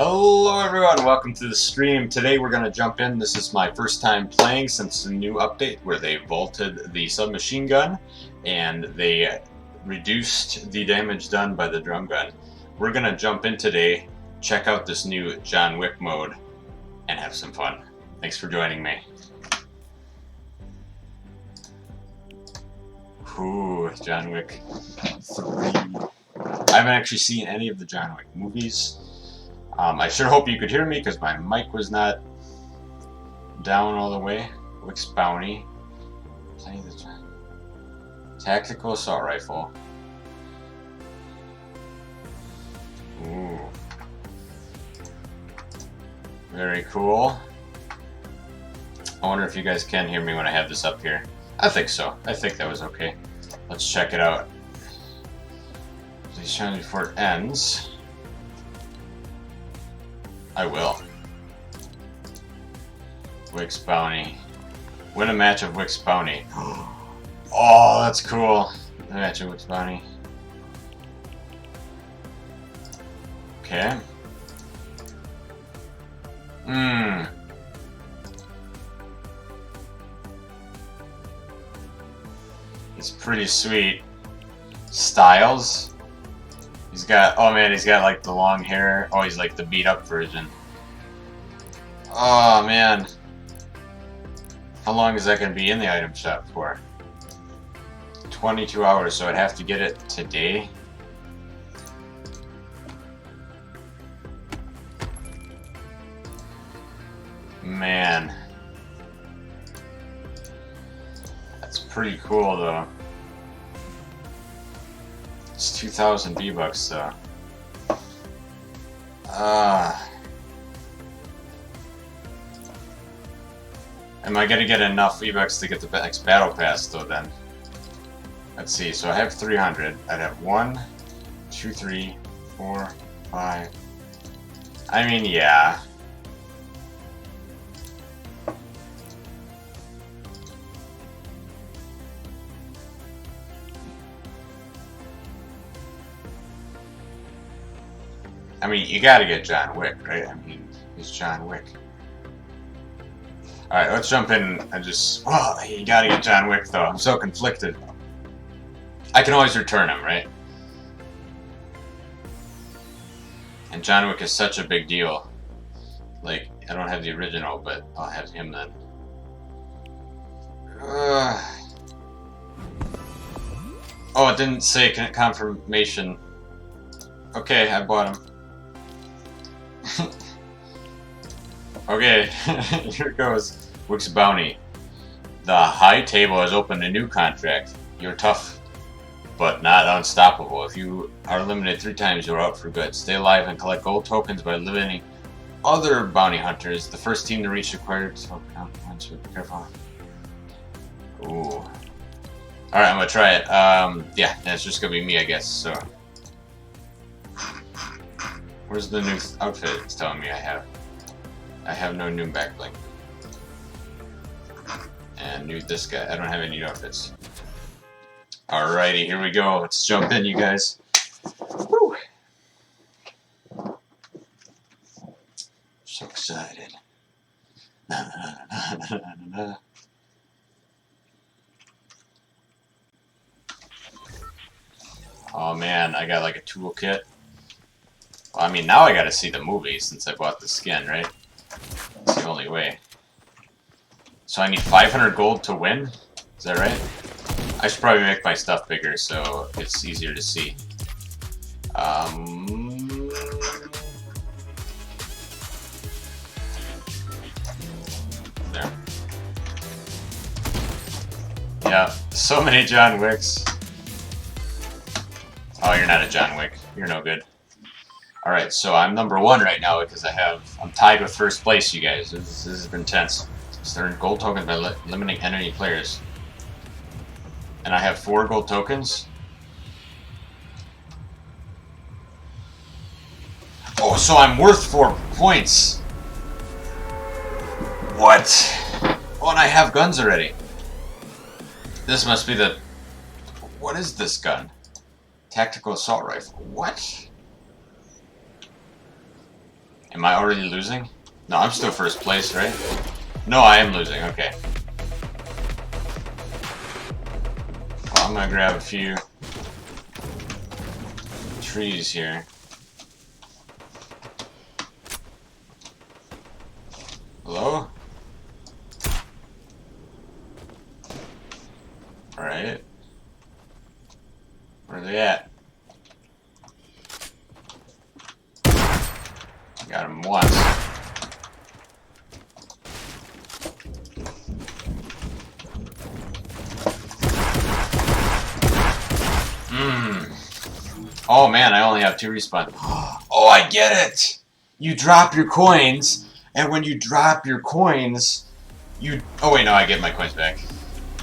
Hello everyone, welcome to the stream. Today we're going to jump in. This is my first time playing since the new update where they vaulted the submachine gun and they reduced the damage done by the drum gun. We're going to jump in today, check out this new John Wick mode, and have some fun. Thanks for joining me. Ooh, John Wick 3. I haven't actually seen any of the John Wick movies. I sure hope you could hear me because my mic was not down all the way. Wick's Bounty. Tactical assault rifle. Ooh. Very cool. I wonder if you guys can hear me when I have this up here. I think so. I think that was okay. Let's check it out. Please show me before it ends. I will. Wick's Bounty. Win a match of Wick's Bounty. Oh, that's cool. A match of Wick's Bounty. Okay. It's pretty sweet. Styles. He's got, oh man, he's got like the long hair. Oh, he's like the beat up version. Oh man. How long is that going to be in the item shop for? 22 hours, so I'd have to get it today. Man. That's pretty cool though. It's 2,000 V-Bucks though. Am I gonna get enough V-Bucks to get the next battle pass though then? Let's see, so I have 300. I'd have 1, 2, 3, 4, 5. I mean, yeah. I mean, you gotta get John Wick, right? I mean, he's John Wick. Alright, let's jump in and just... Oh, you gotta get John Wick, though. I'm so conflicted. I can always return him, right? And John Wick is such a big deal. Like, I don't have the original, but I'll have him then. Oh, it didn't say confirmation. Okay, I bought him. Okay, here it goes. Wick's Bounty. The High Table has opened a new contract. You're tough, but not unstoppable. If you are eliminated 3 times, you're out for good. Stay alive and collect gold tokens by eliminating other bounty hunters. The first team to reach required token points. Be careful. Ooh. Alright, I'm gonna try it. Yeah, it's just gonna be me, I guess, so. Where's the new outfit it's telling me I have? I have no new back bling. And new this guy. I don't have any new outfits. Alrighty, here we go. Let's jump in, you guys. Woo! So excited. Oh man, I got like a toolkit. Well, I mean, now I gotta see the movie since I bought the skin, right? That's the only way. So I need 500 gold to win? Is that right? I should probably make my stuff bigger so it's easier to see. There. Yeah, so many John Wicks. Oh, you're not a John Wick. You're no good. Alright, so I'm number 1 right now because I'm tied with first place, you guys. This has been tense. So earn gold tokens by eliminating enemy players. And I have 4 gold tokens. Oh, so I'm worth 4 points. What? Oh, and I have guns already. This must be the... What is this gun? Tactical assault rifle. What? Am I already losing? No, I'm still first place, right? No, I am losing. Okay. Well, I'm gonna grab a few trees here. Hello? Alright. Where are they at? Got him once. Oh man, I only have 2 respawn. Oh, I get it! You drop your coins, and when you drop your coins, you... Oh wait, no, I get my coins back.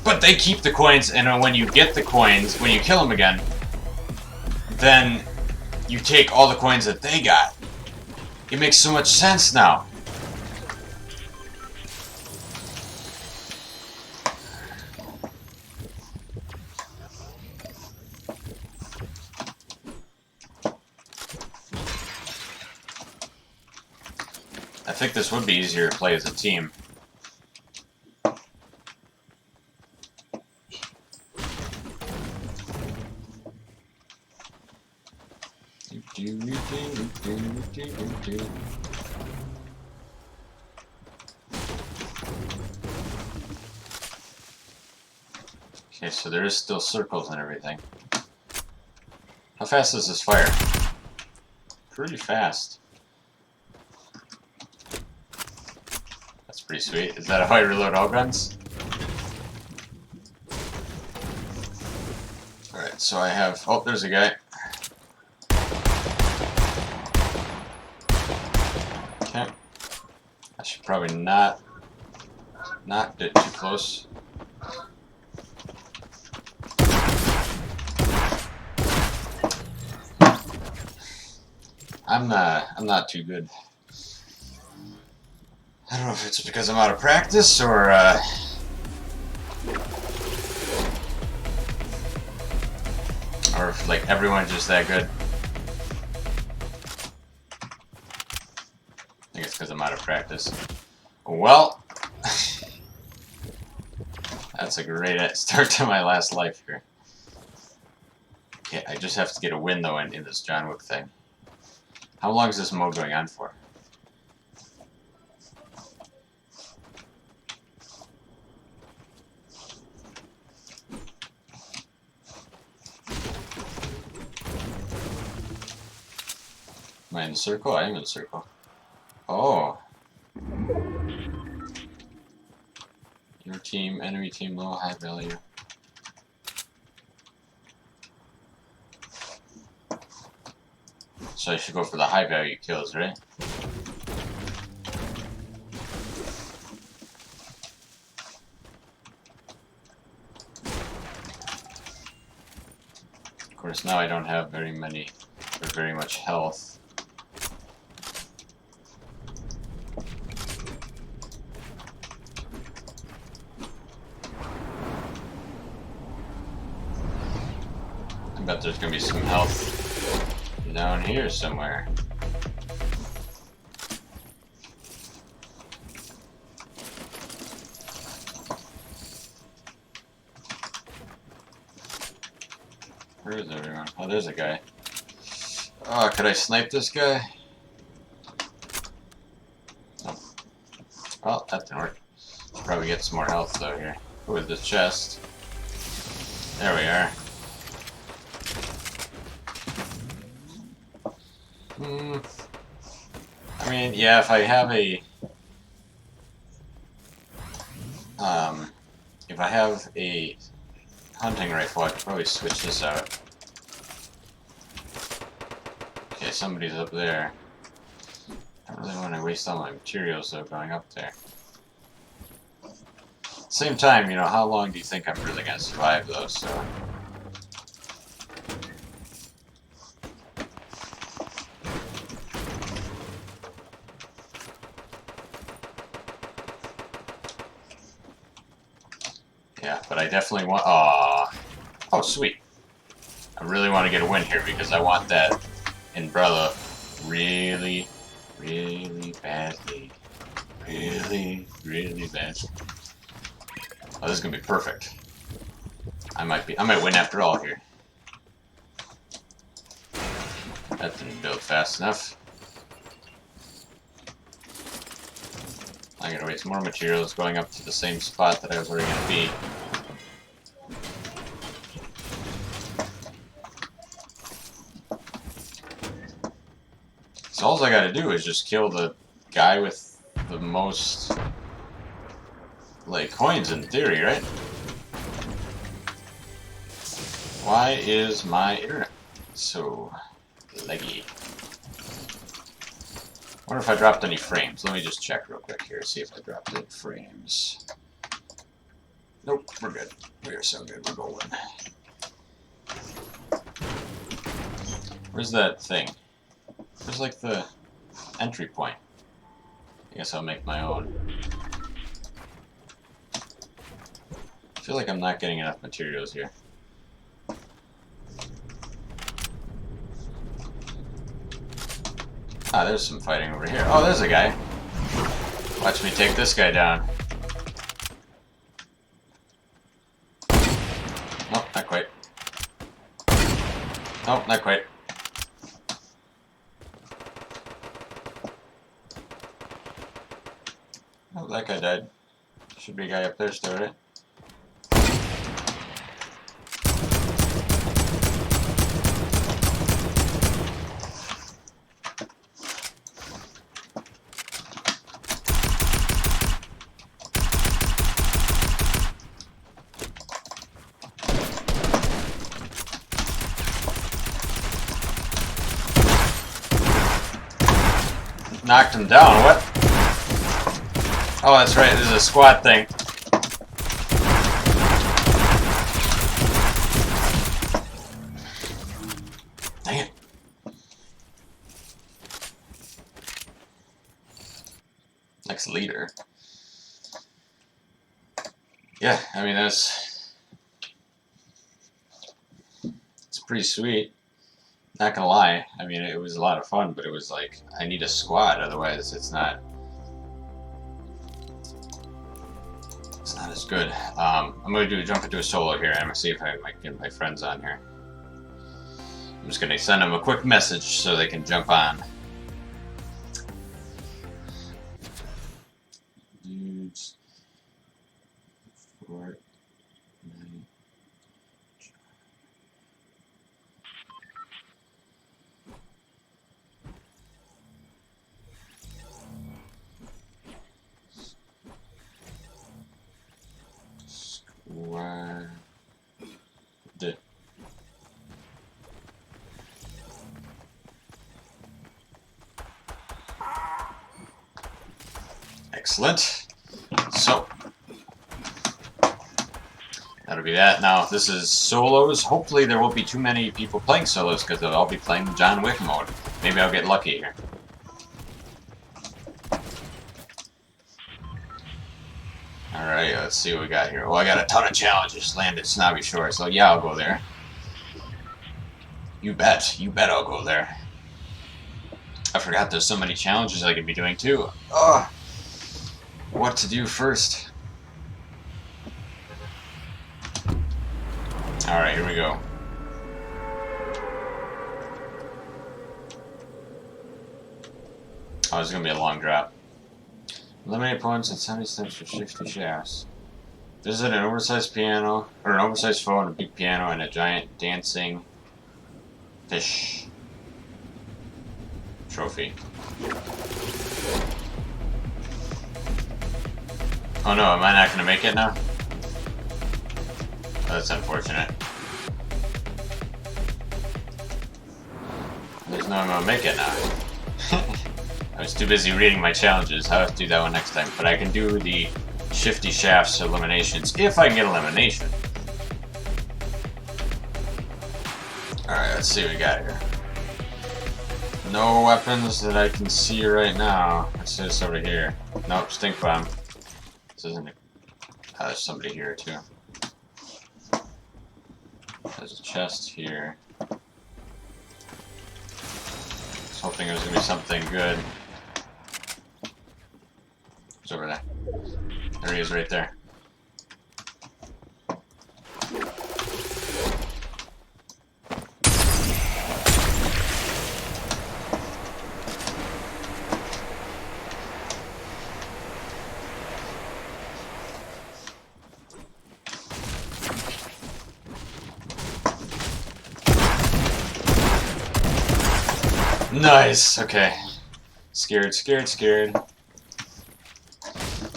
But they keep the coins, and when you get the coins, when you kill them again, then you take all the coins that they got. It makes so much sense now. I think this would be easier to play as a team. Okay, so there is still circles and everything. How fast does this fire? Pretty fast. That's pretty sweet. Is that how I reload all guns? Alright, so I have... Oh, there's a guy. Okay. I should probably not get too close. I'm not too good. I don't know if it's because I'm out of practice or if like everyone's just that good. I think it's because I'm out of practice. Well, that's a great start to my last life here. Okay, I just have to get a win though in this John Wick thing. How long is this mode going on for? Am I in the circle? I am in the circle. Oh. Your team, enemy team, low, high value. So I should go for the high value kills, right? Of course, now I don't have very much health. I bet there's gonna be some health down here somewhere. Where is everyone? Oh, there's a guy. Oh, could I snipe this guy? Oh. Well, that didn't work. Should probably get some more health though here. With the chest. There we are. I mean, yeah, if I have a hunting rifle, I could probably switch this out. Okay, somebody's up there. I don't really want to waste all my materials though going up there. Same time, you know, how long do you think I'm really gonna survive though, so... Yeah, but I definitely want... Oh, sweet. I really want to get a win here because I want that umbrella really, really badly. Really, really badly. Oh, this is gonna be perfect. I might win after all here. That didn't build fast enough. I gotta waste more materials going up to the same spot that I was already gonna be. So all I gotta do is just kill the guy with the most, like, coins in theory, right? Why is my internet so leggy? I wonder if I dropped any frames. Let me just check real quick here, see if I dropped any frames. Nope, we're good. We are so good, we're golden. Where's that thing? Where's, like, the entry point? I guess I'll make my own. I feel like I'm not getting enough materials here. Ah, there's some fighting over here. Oh, there's a guy. Watch me take this guy down. Nope, not quite. Nope, not quite. Oh, that guy died. Should be a guy up there still, right? Knocked him down, what? Oh, that's right, this is a squad thing. Dang it. Next leader. Yeah, I mean, it's pretty sweet. Not gonna lie, I mean, it was a lot of fun, but it was like, I need a squad, otherwise it's not as good. I'm gonna jump into a solo here, and I'm gonna see if I might get my friends on here. I'm just gonna send them a quick message so they can jump on. Dudes. Fortnite. Squad. Excellent. So that'll be that. Now, if this is solos, hopefully there won't be too many people playing solos because I'll be playing John Wick mode. Maybe I'll get lucky here. Alright, let's see what we got here. Well, I got a ton of challenges landed Snobby Shore, so yeah, I'll go there. You bet I'll go there. I forgot there's so many challenges I could be doing too. Ugh. What to do first? Alright, here we go. Oh, this is gonna be a long drop. Eliminate opponents at 70 steps for 60 shafts. Visit an oversized piano, or an oversized phone, a big piano, and a giant dancing fish trophy. Oh no, am I not gonna make it now? Oh, that's unfortunate. There's no way I'm gonna make it now. I was too busy reading my challenges. I'll have to do that one next time. But I can do the shifty shafts eliminations if I can get elimination. Alright, let's see what we got here. No weapons that I can see right now. What's this over here? Nope, stink bomb. This isn't a... Oh, there's somebody here too. There's a chest here. I was hoping it was going to be something good. It's over there. There he is right there. Nice, okay. Scared, scared, scared.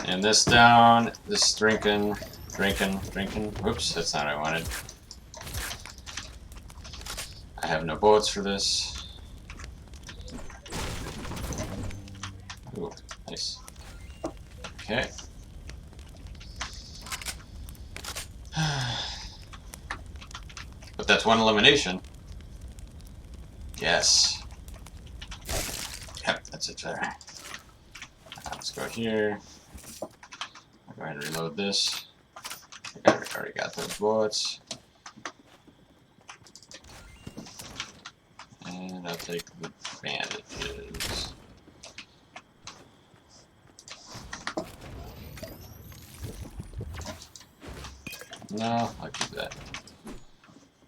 And this down, this drinking. Whoops, that's not what I wanted. I have no bullets for this. Ooh, nice. Okay. But that's one elimination. Yes. Yep, that's it there. Let's go here. I'll go ahead and reload this. I already got those bullets. And I'll take the bandages. No, I'll keep that.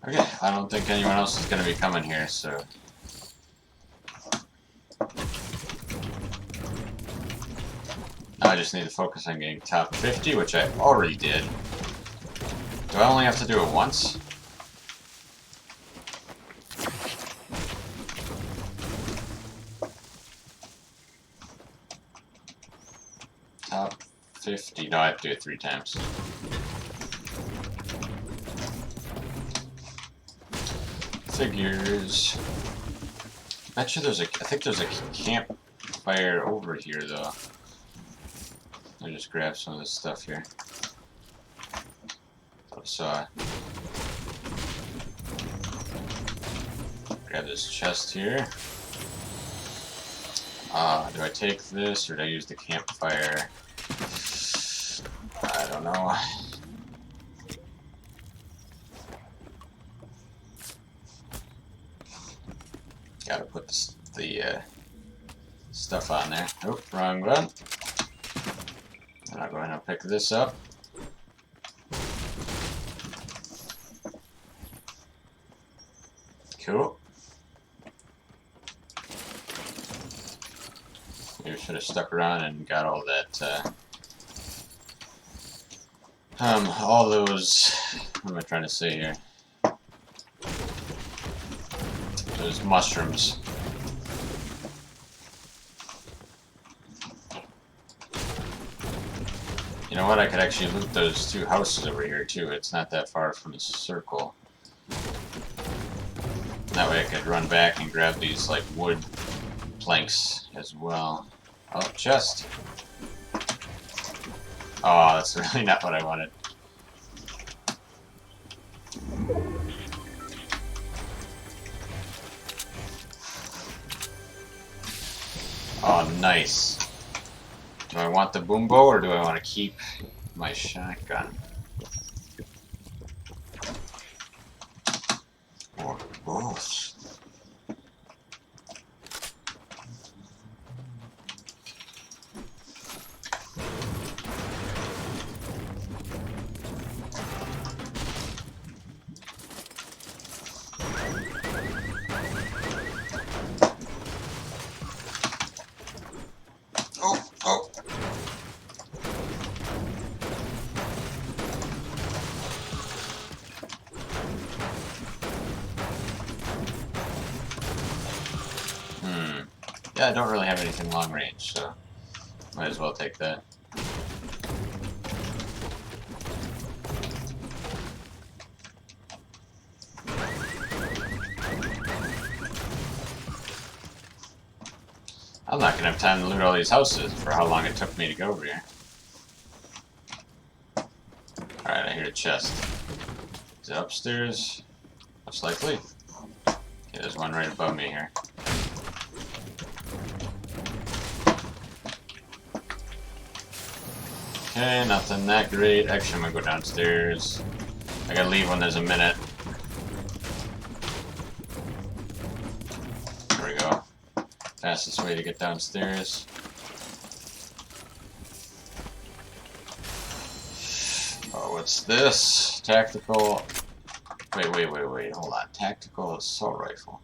Okay, I don't think anyone else is going to be coming here, so... Now I just need to focus on getting top 50, which I already did. Do I only have to do it once? Top 50. No, I have to do it 3 times. Figures. Bet you there's a. I think there's a campfire over here, though. I'll just grab some of this stuff here. So, grab this chest here. Do I take this or do I use the campfire? I don't know. Gotta put the stuff on there. Oh, wrong one. And I'll go ahead and pick this up. Cool. Maybe I should have stuck around and got all that, all those, what am I trying to say here? Those mushrooms. You know what, I could actually loot those 2 houses over here too. It's not that far from the circle. That way I could run back and grab these, like, wood planks as well. Oh, chest. Oh, that's really not what I wanted. Oh, nice. Do I want the boom bow or do I want to keep my shotgun? Or both. Yeah, I don't really have anything long range, so might as well take that. I'm not gonna have time to loot all these houses for how long it took me to go over here. Alright, I hear a chest. Is it upstairs? Most likely. Okay, there's one right above me here. Okay, nothing that great. Actually, I'm gonna go downstairs. I gotta leave when there's a minute. There we go. Fastest way to get downstairs. what's this? Tactical. Wait. Hold on. Tactical assault rifle.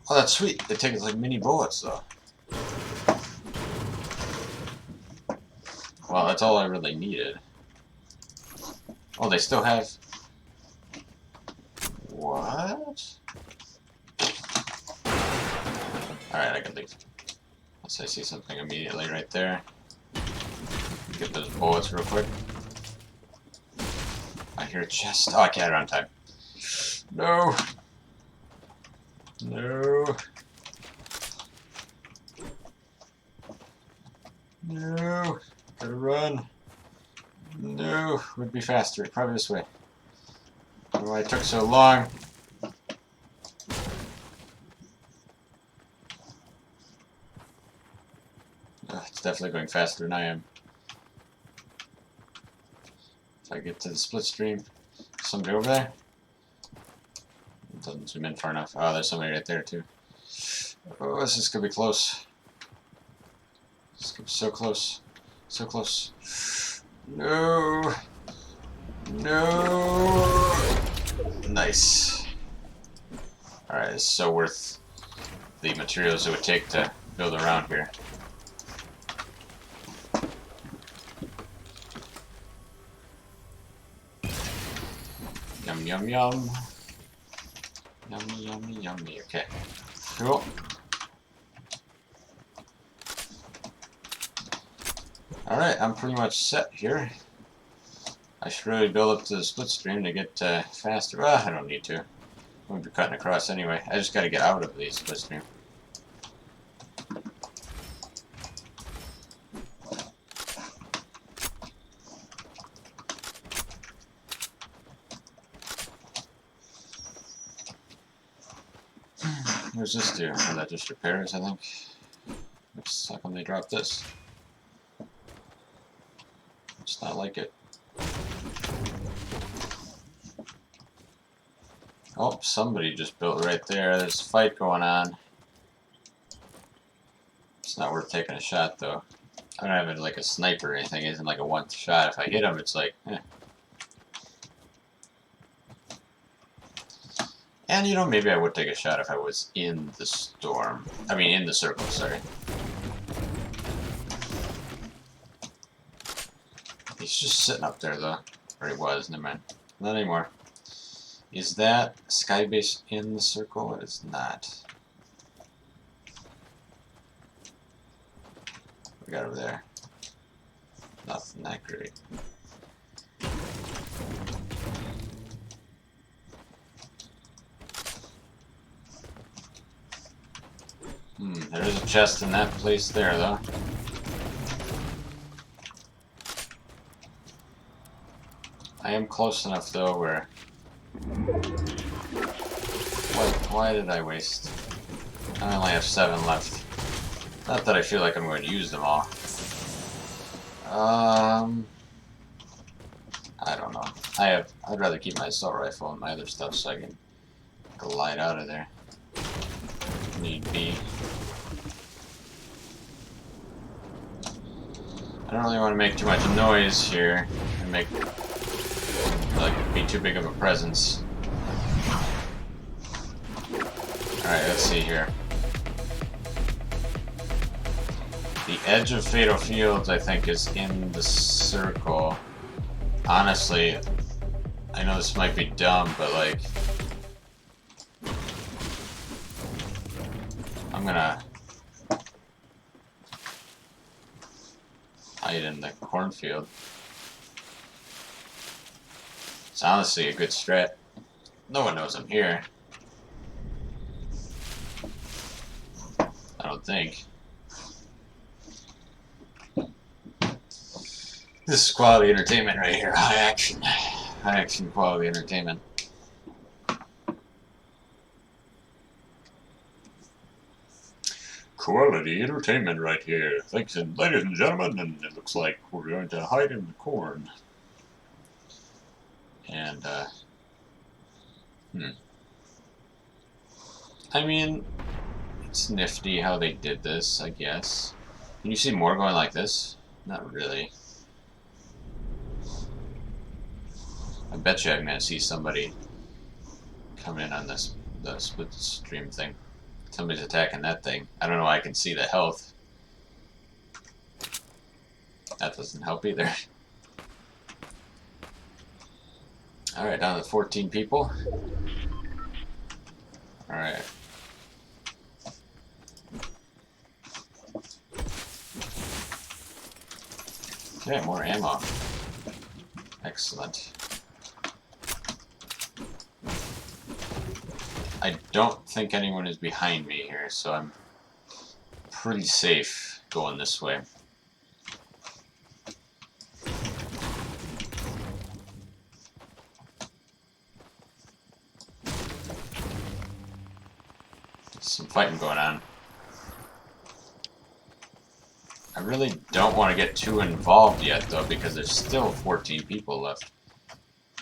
Oh, that's sweet. They take like mini bullets, though. Well, that's all I really needed. Oh, they still have... What? Alright, I can leave. Unless I see something immediately right there. Get those bullets real quick. I hear a chest. Oh, I can't run time. No! No! No! Gotta run! No! Would be faster. Probably this way. I don't know why it took so long. It's definitely going faster than I am. If I get to the split stream, somebody over there? It doesn't zoom in far enough. Oh, there's somebody right there too. Oh, this is gonna be close. This is gonna be so close. So close. No! No! Nice. Alright, it's so worth the materials it would take to build around here. Yum, yum, yum. Yummy, yummy, yummy. Okay. Cool. Alright, I'm pretty much set here. I should really build up to the split stream to get faster. Well, I don't need to. I'm going to be cutting across anyway. I just got to get out of the split stream. What does this do? Oh, that just repairs, I think. Oops, how come they dropped this? It's not like it. Oh, somebody just built right there. There's a fight going on. It's not worth taking a shot, though. I don't have it like a sniper or anything. It isn't like a one shot. If I hit him, it's like, eh. And, you know, maybe I would take a shot if I was in the storm. I mean, in the circle, sorry. He's just sitting up there, though. Or he was, never mind. Not anymore. Is that Skybase in the circle? It is not. What we got over there? Nothing that great. There is a chest in that place there, though. I am close enough, though, where... Why did I waste? I only have 7 left. Not that I feel like I'm going to use them all. I don't know. I'd rather keep my assault rifle and my other stuff so I can glide out of there. Need be. I don't really want to make too much noise here and make be too big of a presence. Alright, let's see here. The edge of Fatal Fields, I think, is in the circle. Honestly, I know this might be dumb, but like... I'm gonna... hide in the cornfield. It's honestly a good strat. No one knows I'm here. I don't think. This is quality entertainment right here. High action quality entertainment. Quality entertainment right here. Thanks, and ladies and gentlemen, and it looks like we're going to hide in the corn. And, I mean, it's nifty how they did this, I guess. Can you see more going like this? Not really. I bet you I'm gonna see somebody coming in on the split stream thing. Somebody's attacking that thing. I don't know why I can see the health. That doesn't help either. Alright, down to 14 people. Alright. Okay, more ammo. Excellent. I don't think anyone is behind me here, so I'm pretty safe going this way. Some fighting going on. I really don't want to get too involved yet, though, because there's still 14 people left,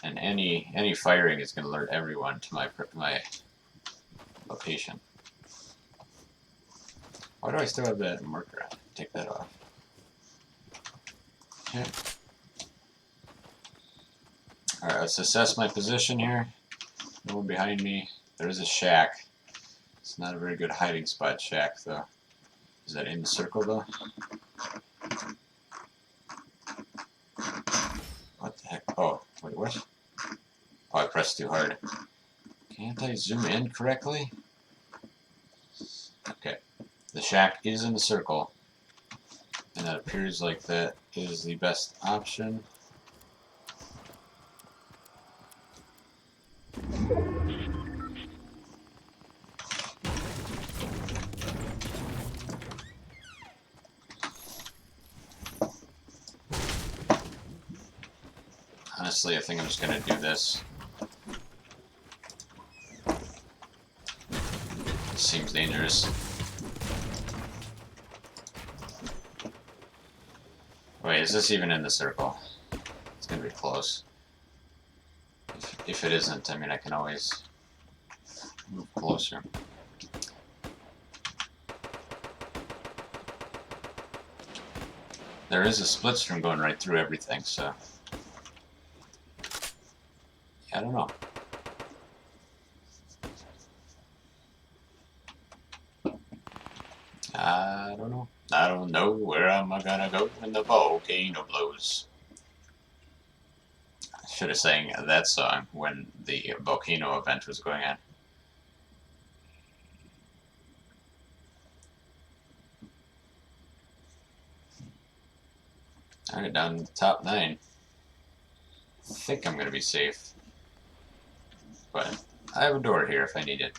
and any firing is going to alert everyone to my location. Why do I still have that marker on? Take that off. Okay. Alright, let's assess my position here. No one behind me. There is a shack. It's not a very good hiding spot, shack, though. Is that in the circle, though? What the heck? Oh, wait, what? Oh, I pressed too hard. Can't I zoom in correctly? Okay. The shack is in the circle. And that appears like that is the best option. Honestly, I think I'm just gonna do this. Seems dangerous. Wait, is this even in the circle? It's gonna be close. If it isn't, I mean, I can always move closer. There is a split stream going right through everything, so I don't know. I don't know. I don't know where am I gonna go when the volcano blows. I should have sang that song when the volcano event was going on. Alright, down to the top 9. I think I'm gonna be safe. But I have a door here if I need it.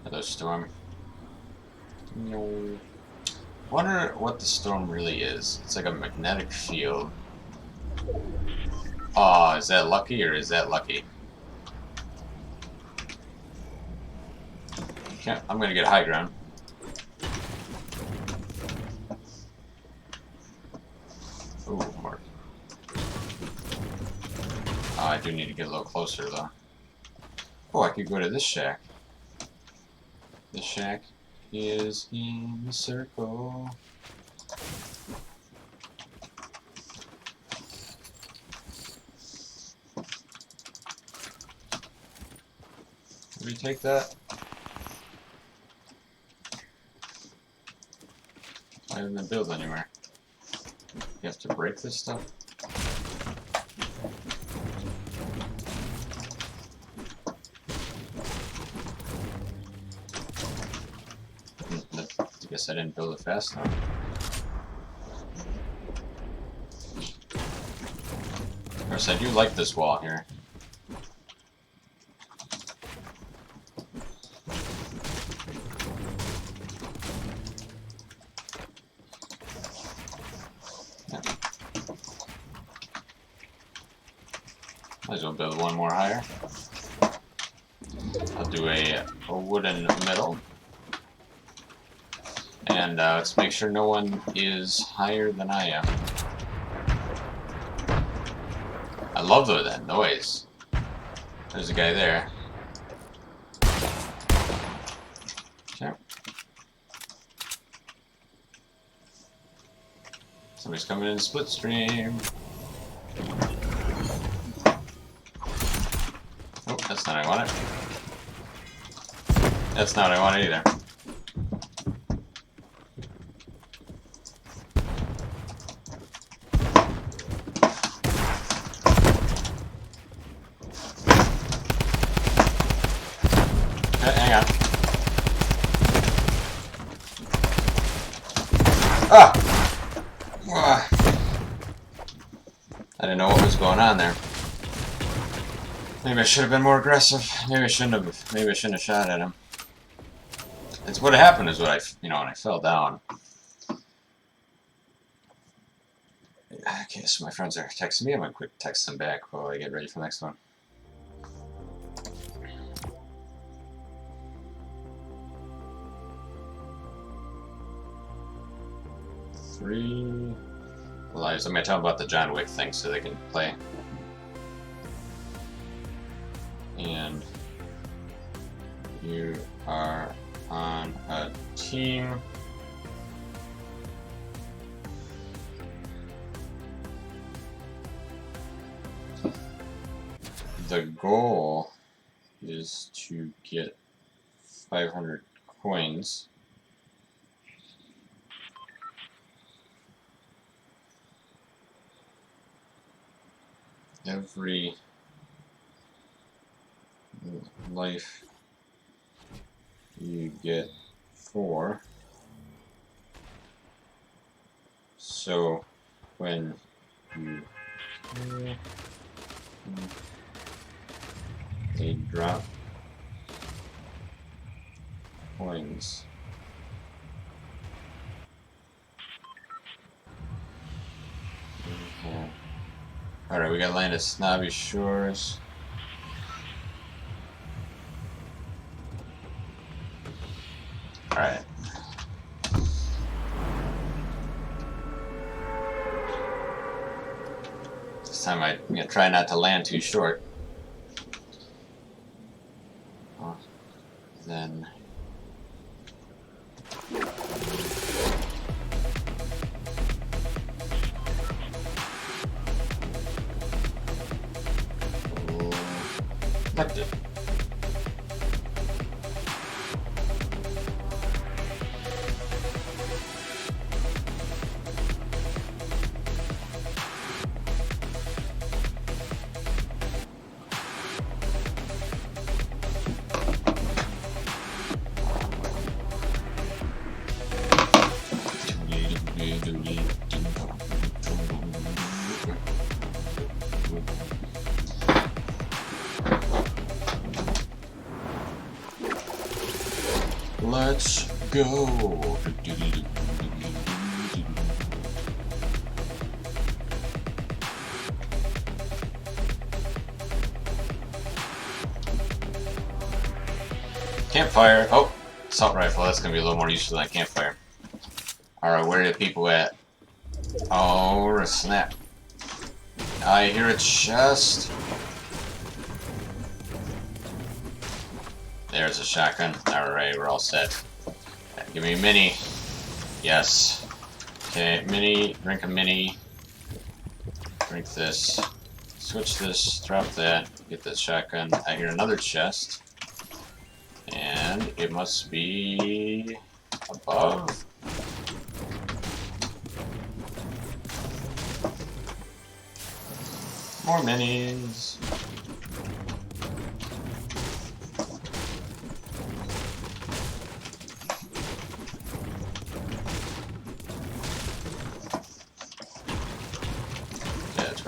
Hello, storm. No. Wonder what the storm really is. It's like a magnetic field. Oh, is that lucky or is that lucky? Okay, I'm gonna get high ground. Ooh, more. Oh, I do need to get a little closer though. Oh, I could go to this shack. The shack is in the circle. Did we take that? I didn't build anywhere. You have to break this stuff? I guess I didn't build it fast enough. Of course, I do like this wall here. Might as well build one more higher. I'll do a wooden middle. And let's make sure no one is higher than I am. I love that noise. There's a guy there. Okay. Somebody's coming in split stream. Oh, that's not what I wanted. That's not what I wanted either. Okay, hang on. Ah! I didn't know what was going on there. Maybe I should have been more aggressive. Maybe I shouldn't have. Maybe I shouldn't have shot at him. It's what happened is what when I fell down. Okay, so my friends are texting me. I'm gonna quick text them back while I get ready for the next one. Three lives. I'm gonna tell them about the John Wick thing so they can play. And you are on a team. The goal is to get 500 coins. Every life you get 4. So when you they drop coins. Alright, we got land at Snobby Shores. Alright. This time I'm gonna try not to land too short. Then left it. Let's go. Campfire. Oh, assault rifle. That's gonna be a little more useful than campfire. Alright, where are the people at? Oh, snap. I hear a chest. There's a shotgun. Alright, we're all set. Give me a mini. Yes. Okay, mini. Drink a mini. Drink this. Switch this. Drop that. Get this shotgun. I hear another chest. And it must be above. More minis.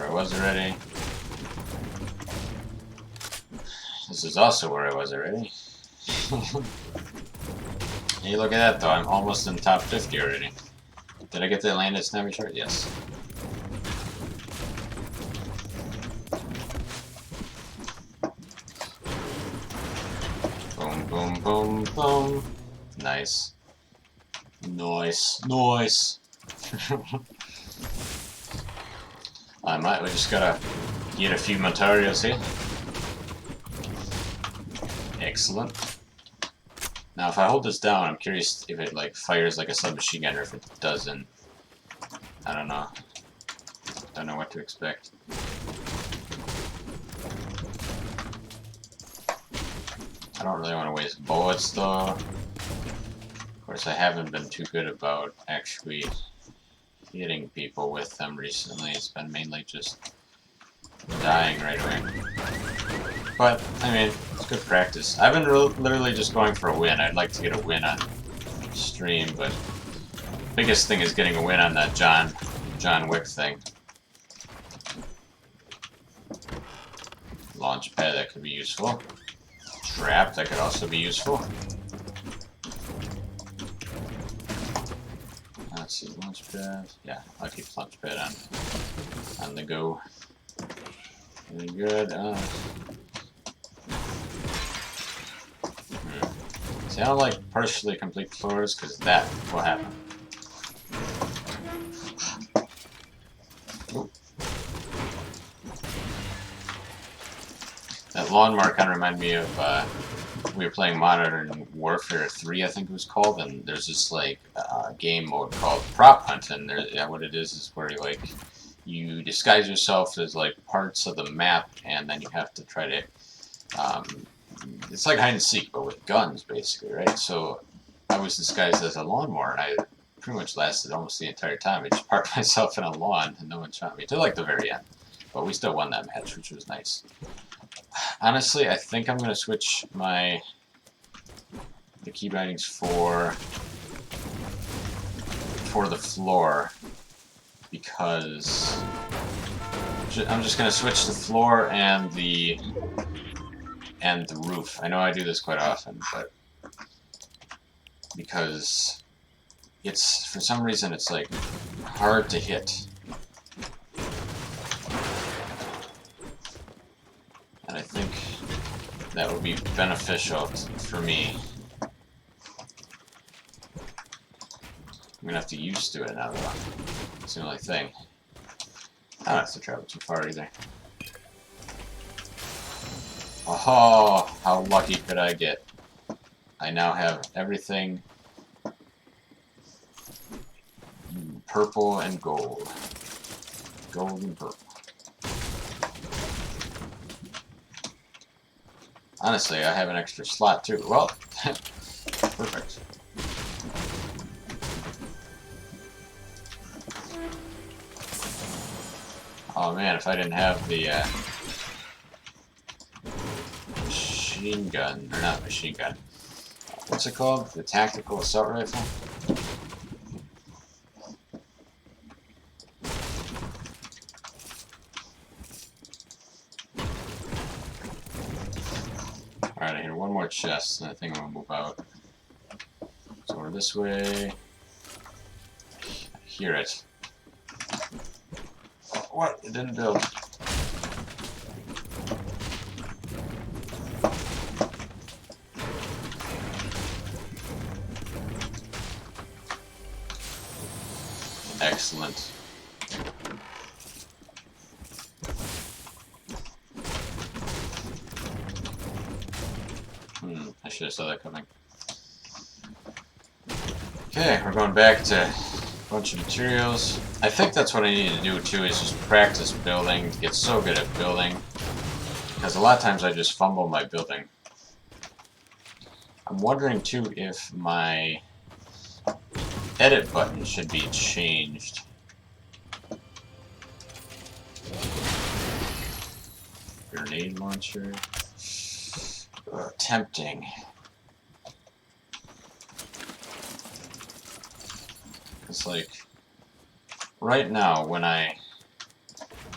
I was already. This is also where I was already. Hey, look at that though, I'm almost in top 50 already. Did I get the land at Snobby Shore? Yes. Boom, boom, boom, boom. Nice. Nice. Nice. We just gotta get a few materials here. Excellent. Now if I hold this down, I'm curious if it like fires like a submachine gun or if it doesn't. I don't know. Don't know what to expect. I don't really want to waste bullets though. Of course, I haven't been too good about actually hitting people with them recently. It's been mainly just dying right away. But, I mean, it's good practice. I've been literally just going for a win. I'd like to get a win on stream, but biggest thing is getting a win on that John Wick thing. Launch pad, that could be useful. Trap, that could also be useful. Let's see, launch pad. Yeah, I'll keep launch pad on the go. Really good. See, I don't like partially complete floors because that will happen. Ooh. That lawnmower kind of reminded me of, we were playing Modern Warfare 3, I think it was called, and there's this, like, game mode called Prop Hunt, and what it is where, like, you disguise yourself as, like, parts of the map, and then you have to try to, it's like hide and seek, but with guns, basically, right? So, I was disguised as a lawnmower, and I pretty much lasted almost the entire time. I just parked myself in a lawn, and no one shot me, till, like, the very end. But we still won that match, which was nice. Honestly, I think I'm going to switch the key bindings for the floor, because I'm just going to switch the floor and the roof. I know I do this quite often, but because it's, for some reason, it's like hard to hit. And I think that would be beneficial for me. I'm gonna have to get used to it now, though. It's the only thing. I don't have to travel too far either. Oh, how lucky could I get? I now have everything purple and gold. Gold and purple. Honestly, I have an extra slot too. Well, perfect. Oh man, if I didn't have the machine gun, or not machine gun, what's it called? The tactical assault rifle? Alright, I hear one more chest, and I think I'm gonna move out. So we're this way. I hear it. Oh, what? It didn't build. Excellent. I should have saw that coming. Okay, we're going back to a bunch of materials. I think that's what I need to do too, is just practice building, get so good at building. Because a lot of times I just fumble my building. I'm wondering too if my edit button should be changed. Grenade launcher. Tempting. It's like, right now when I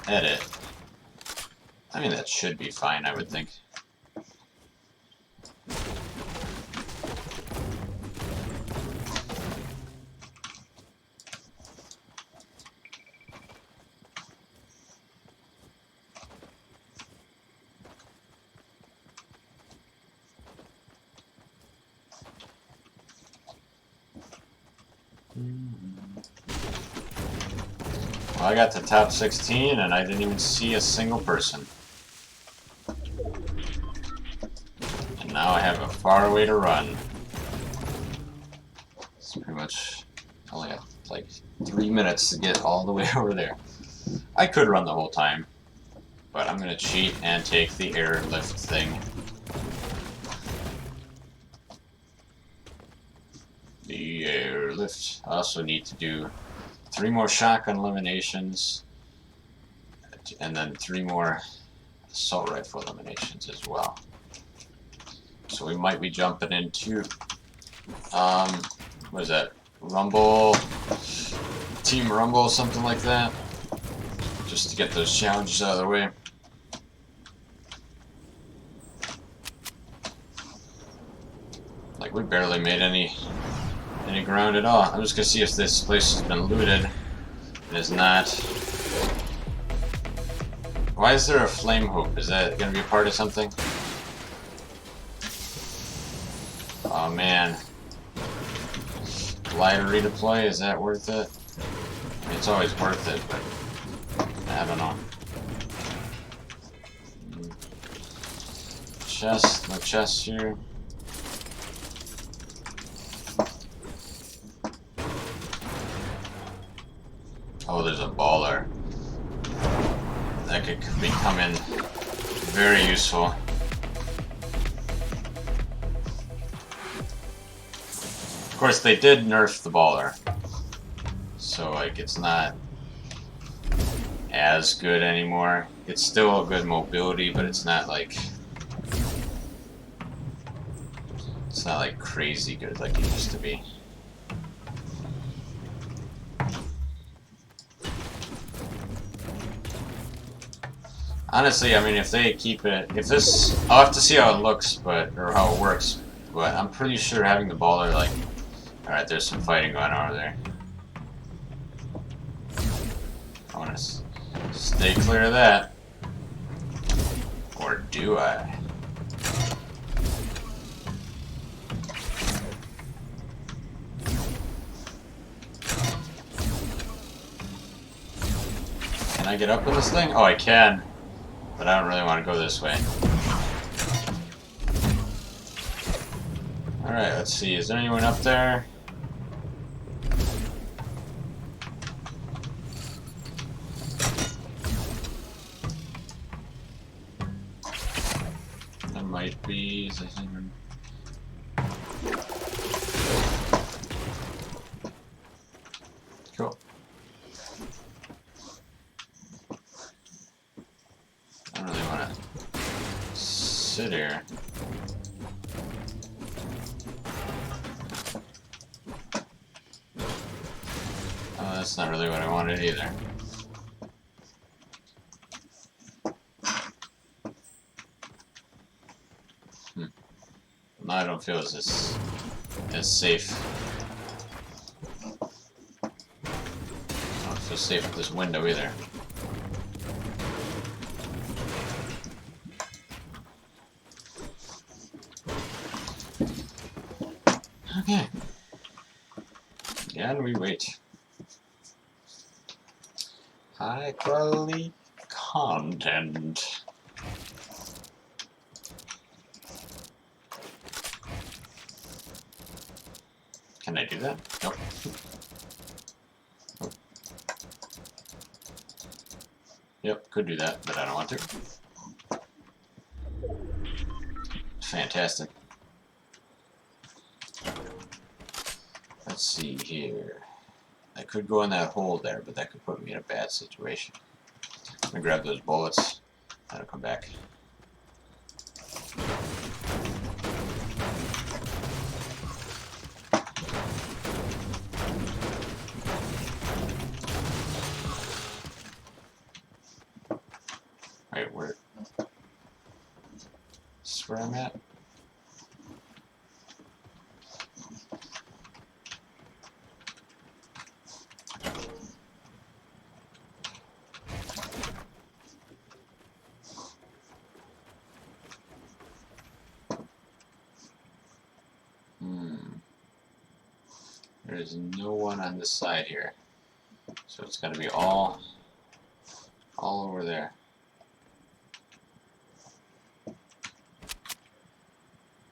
edit, I mean that should be fine, I would think. Well, I got to top 16 and I didn't even see a single person. And now I have a far way to run. That's pretty much all I got. like 3 minutes to get all the way over there. I could run the whole time, but I'm gonna cheat and take the airlift thing. The airlift. I also need to do 3 more shotgun eliminations, and then 3 more assault rifle eliminations as well. So we might be jumping into, what is that? Rumble, Team Rumble, something like that. Just to get those challenges out of the way. Like, we barely made any ground at all. I'm just gonna see if this place has been looted. It is not. Why is there a flame hoop? Is that gonna be a part of something? Oh man. Glider redeploy, is that worth it? I mean, it's always worth it, but I don't know. Chest, no chest here. Oh, there's a baller. That could become in very useful. Of course, they did nerf the baller, so like it's not as good anymore. It's still a good mobility, but it's not like crazy good like it used to be. Honestly, I mean, if they keep it, I'll have to see how it looks, or how it works, but I'm pretty sure having the baller, like, alright, there's some fighting going on over there. I want to stay clear of that. Or do I? Can I get up in this thing? Oh, I can. But I don't really want to go this way. Alright, let's see. Is there anyone up there? There might be. Is there anyone? Cool. I don't really want to sit here. Oh, that's not really what I wanted either. No, I don't feel as safe. I don't feel safe with this window either. Okay. And we wait. High quality content. Can I do that? Nope. Oh. Yep, could do that, but I don't want to. Fantastic. Let's see here. I could go in that hole there, but that could put me in a bad situation. I'm gonna grab those bullets, and I'll come back. Alright, where? This is where I'm at? There's no one on this side here, so it's got to be all over there.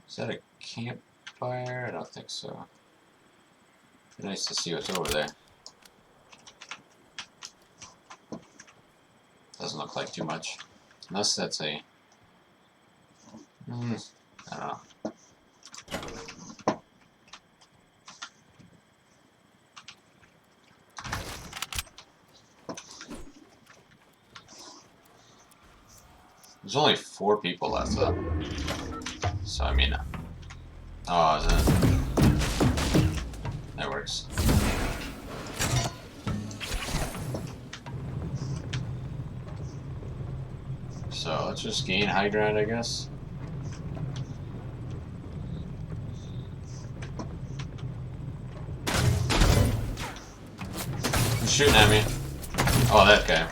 Is that a campfire? I don't think so. Nice to see what's over there. Doesn't look like too much. Unless that's a... I don't know. There's only 4 people left though. So I mean... Oh, is it? That works. So let's just gain high ground, I guess. Who's shooting at me? Oh, that guy.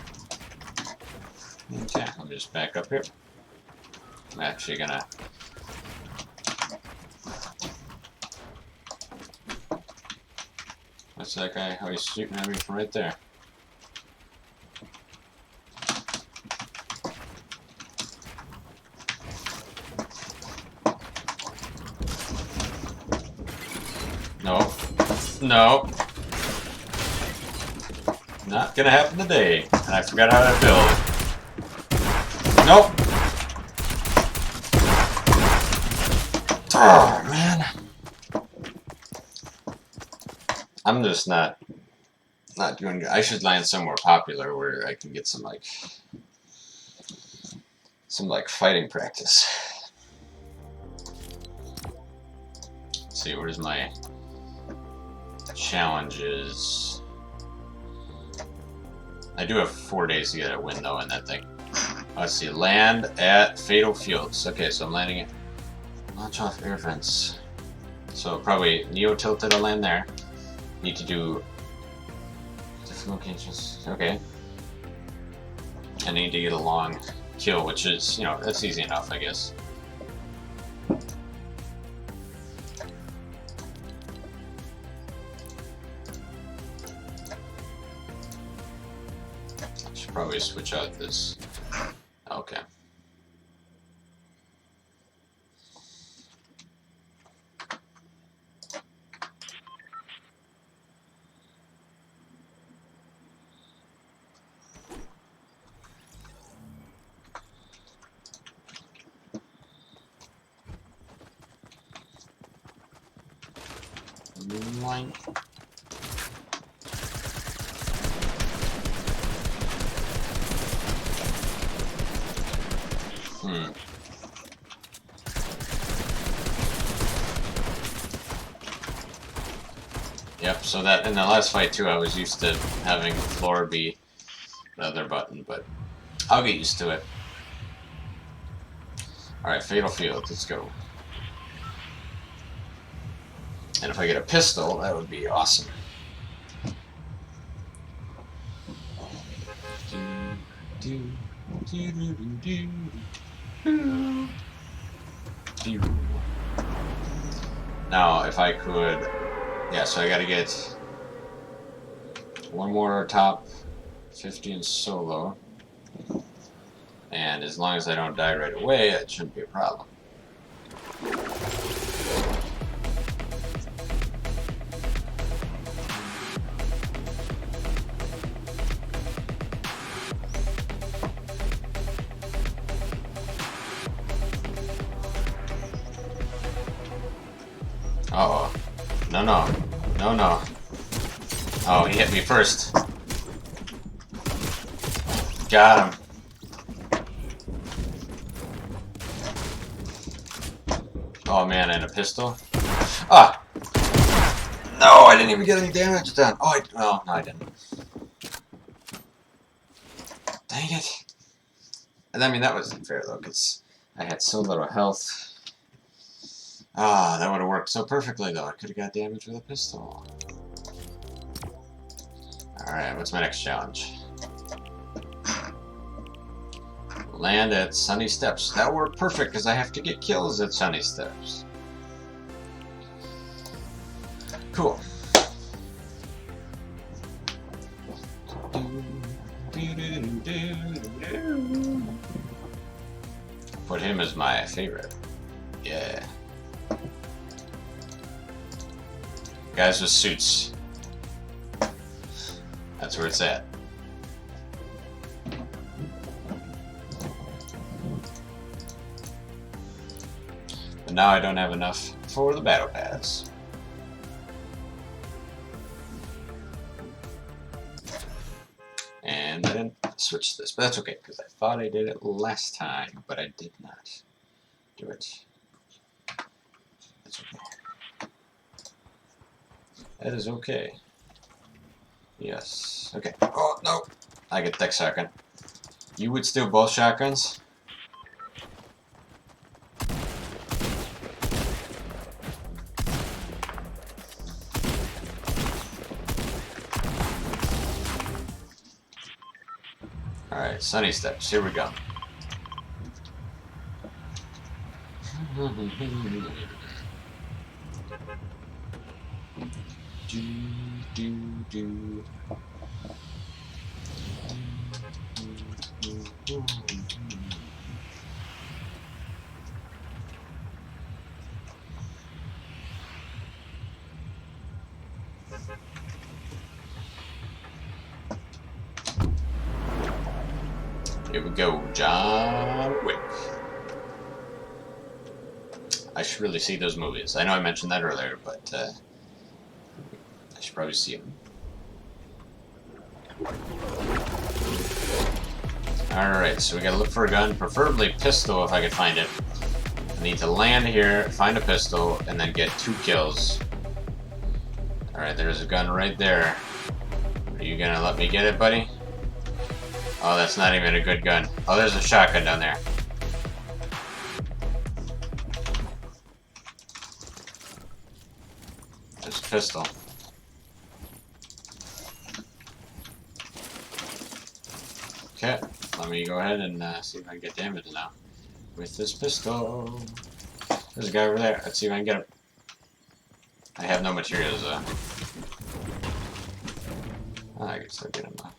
Okay, let me just back up here. I'm actually gonna... What's that guy? Oh, he's shooting at me from right there. No. No. Not gonna happen today. And I forgot how to build. Nope. Oh, man. I'm just not doing good. I should land somewhere popular where I can get some fighting practice. Let's see, where's my challenges? I do have 4 days to get a win though in that thing. Let's see, land at Fatal Fields. Okay, so I'm landing it. Launch off air vents. So probably neo-tilted, I'll land there. Need to do different locations. Okay. I need to get a long kill, which is, you know, that's easy enough, I guess. I should probably switch out this. Okay. Moink. Yep, so that in the last fight too, I was used to having floor be the other button, but I'll get used to it. Alright, Fatal Field, let's go. And if I get a pistol, that would be awesome. Now, if I could... Yeah, so I gotta get one more top 50 in solo. And as long as I don't die right away, it shouldn't be a problem. Uh-oh. No, no. No, no. Oh, he hit me first. Got him. Oh man, and a pistol? Ah! No, I didn't even get any damage done. Oh, no, I didn't. Dang it. And I mean, that wasn't fair though, because I had so little health. Ah, that would have worked so perfectly though. I could have got damage with a pistol. Alright, what's my next challenge? Land at Sunny Steps. That worked perfect because I have to get kills at Sunny Steps. Cool. Put him as my favorite. Yeah. Guys with suits. That's where it's at. now I don't have enough for the battle pass. And I didn't switch this, but that's okay, because I thought I did it last time, but I did not do it. That's okay. That is okay. Yes. Okay. Oh, no! I get tech shotgun. You would steal both shotguns? Alright, Sunny Steps, here we go. Here we go, John Wick. I should really see those movies. I know I mentioned that earlier, but I should probably see them. Alright, so we gotta look for a gun, preferably pistol if I can find it. I need to land here, find a pistol, and then get 2 kills. Alright, there's a gun right there. Are you gonna let me get it, buddy? Oh, that's not even a good gun. Oh, there's a shotgun down there. There's a pistol. Okay, let me go ahead and see if I can get damage now. With this pistol. There's a guy over there. Let's see if I can get him. I have no materials though. Oh, I can still get him though.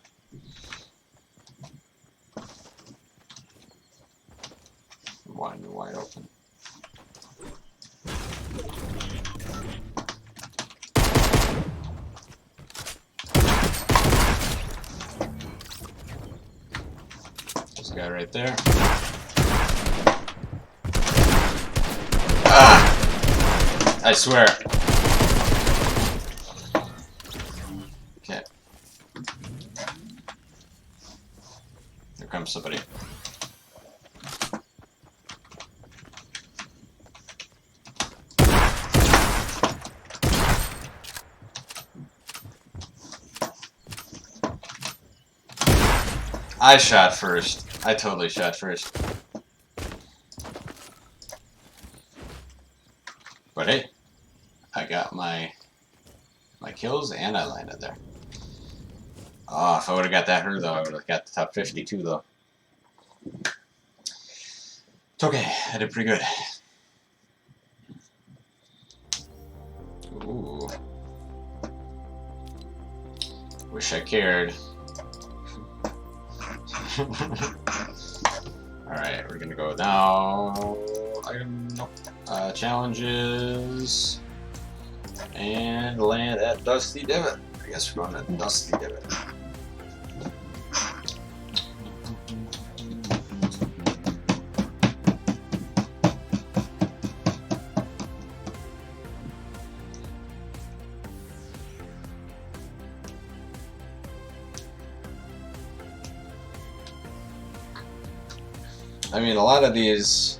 Wide open. There's a guy right there. Ah! I swear. Okay. Here comes somebody. I shot first. I totally shot first. But hey, I got my kills and I landed there. Oh, if I would have got that hurt though, I would have got the top 52 though. It's okay, I did pretty good. Ooh. Wish I cared. Alright, we're gonna go now. Challenges. And land at Dusty Divot. I guess we're going to Dusty Divot. I mean, a lot of these,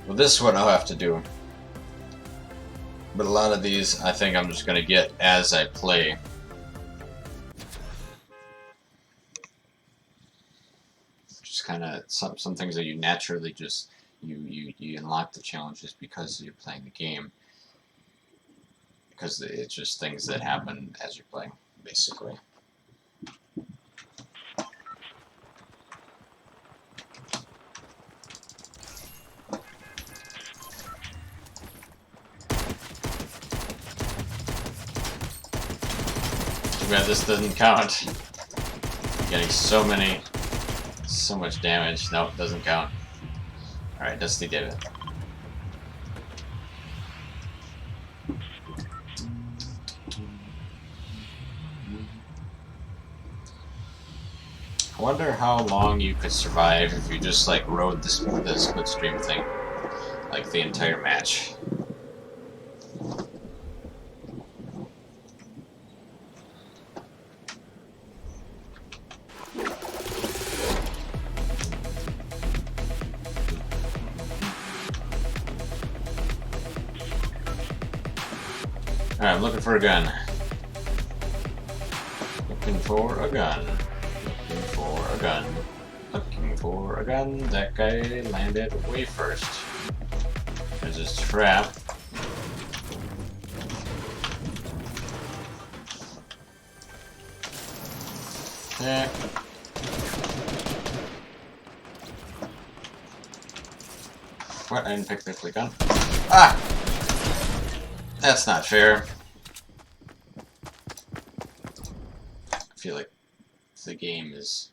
well, this one I'll have to do, but a lot of these I think I'm just going to get as I play. Just kind of some things that you naturally just, you unlock the challenges because you're playing the game. Because it's just things that happen as you're playing, basically. Yeah, this doesn't count. Getting so much damage. Nope, doesn't count. Alright, Dusty Divot. I wonder how long you could survive if you just like rode the split stream thing. like the entire match. Alright, I'm looking for a gun. Looking for a gun. Looking for a gun. Looking for a gun. That guy landed way first. There's his trap. Okay. What? I didn't pick the gun. Ah! That's not fair. I feel like the game is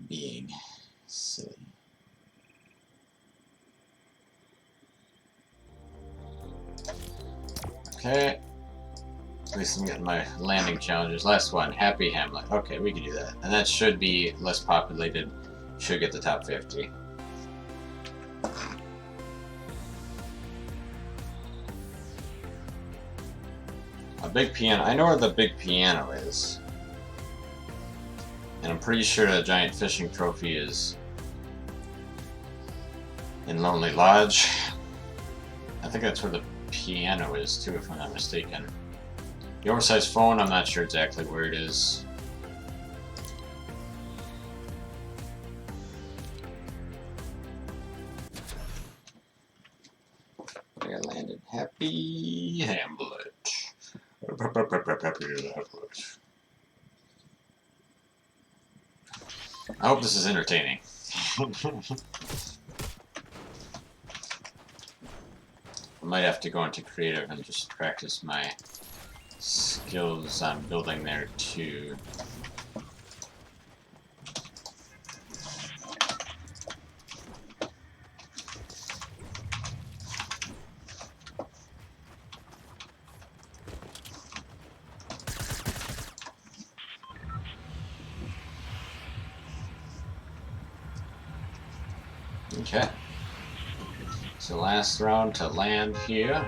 being silly. Okay. At least I'm getting my landing challenges. Last one, Happy Hamlet. Okay, we can do that. And that should be less populated. Should get the top 50. A big piano. I know where the big piano is. And I'm pretty sure the giant fishing trophy is in Lonely Lodge. I think that's where the piano is too, if I'm not mistaken. The oversized phone, I'm not sure exactly where it is. I landed Happy Hamlet. I hope this is entertaining. I might have to go into creative and just practice my skills on building there too. Okay. So last round to land here.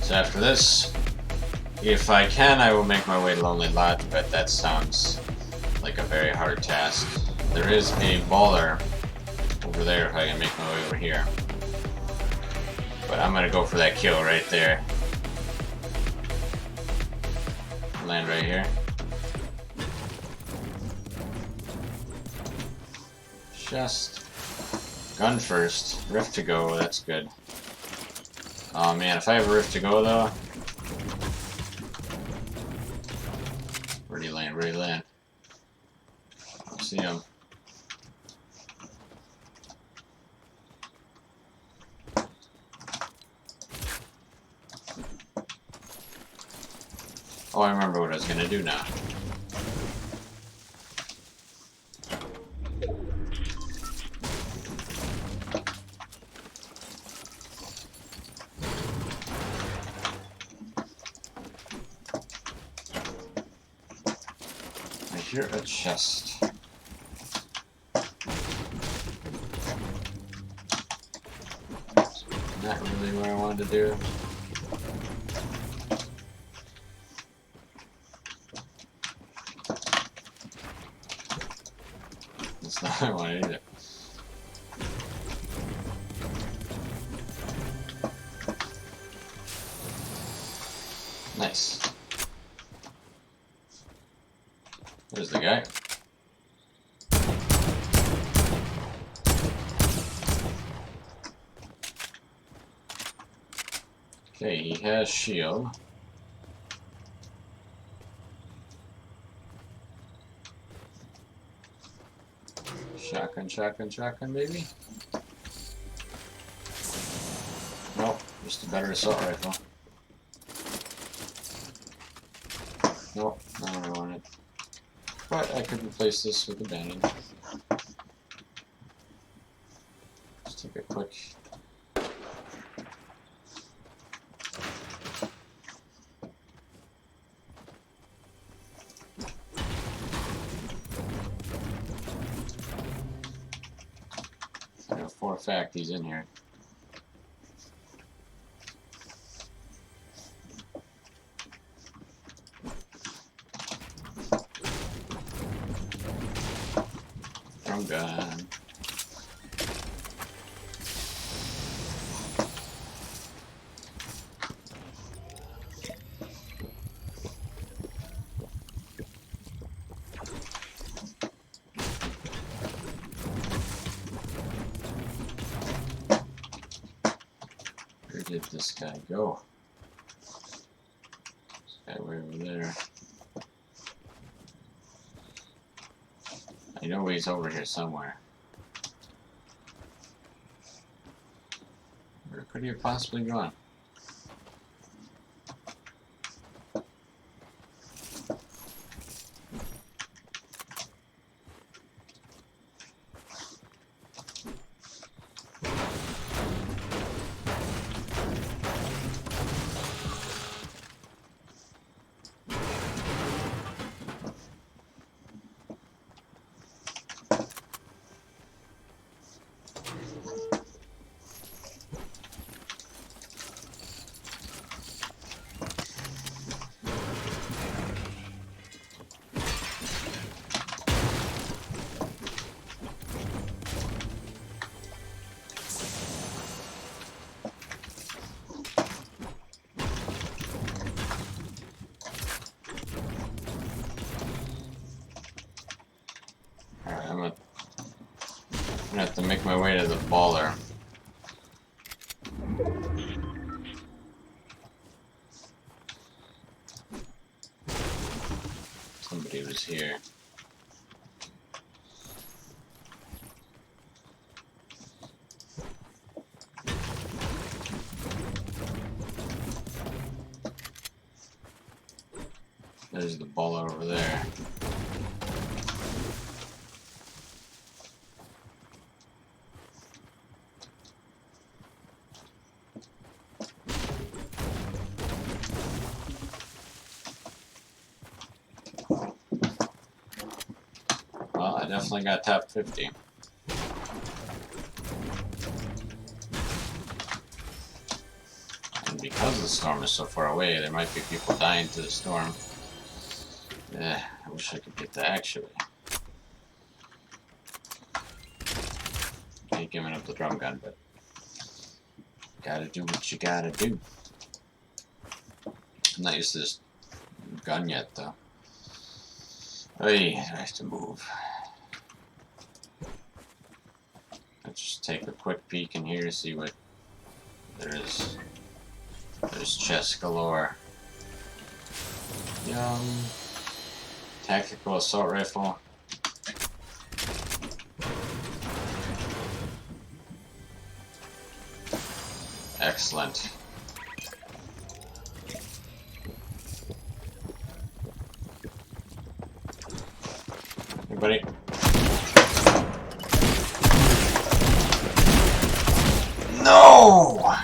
So after this, if I can, I will make my way to Lonely Lodge, but that sounds like a very hard task. There is a baller over there if I can make my way over here. But I'm gonna go for that kill right there. Land right here. Just gun first. Rift to go, that's good. Oh man, if I have a rift to go though. Where'd he land? Where'd he land? I don't see him. Oh, I remember what I was gonna do now. I hear a chest. Not really what I wanted to do. That's not what I wanted either. Nice. There's the guy. Okay, he has shield. Shotgun, shotgun, shotgun, baby. Nope, just a better assault rifle. Nope, not what I wanted. But I could replace this with a bandage. Just take a quick... I know for a fact he's in here. Drum gun. Where did this guy go? This guy way over there. I know he's over here somewhere. Where could he have possibly gone? I'm gonna have to make my way to the baller. Somebody was here. There's the baller over there. Well, I definitely got top 50. And because the storm is so far away, there might be people dying to the storm. I wish I could get that actually. Ain't giving up the drum gun, but gotta do what you gotta do. I'm not used to this gun yet, though. Hey, I have to move. Let's just take a quick peek in here to see what there is. There's chest galore. Tactical assault rifle. Excellent. Anybody? No!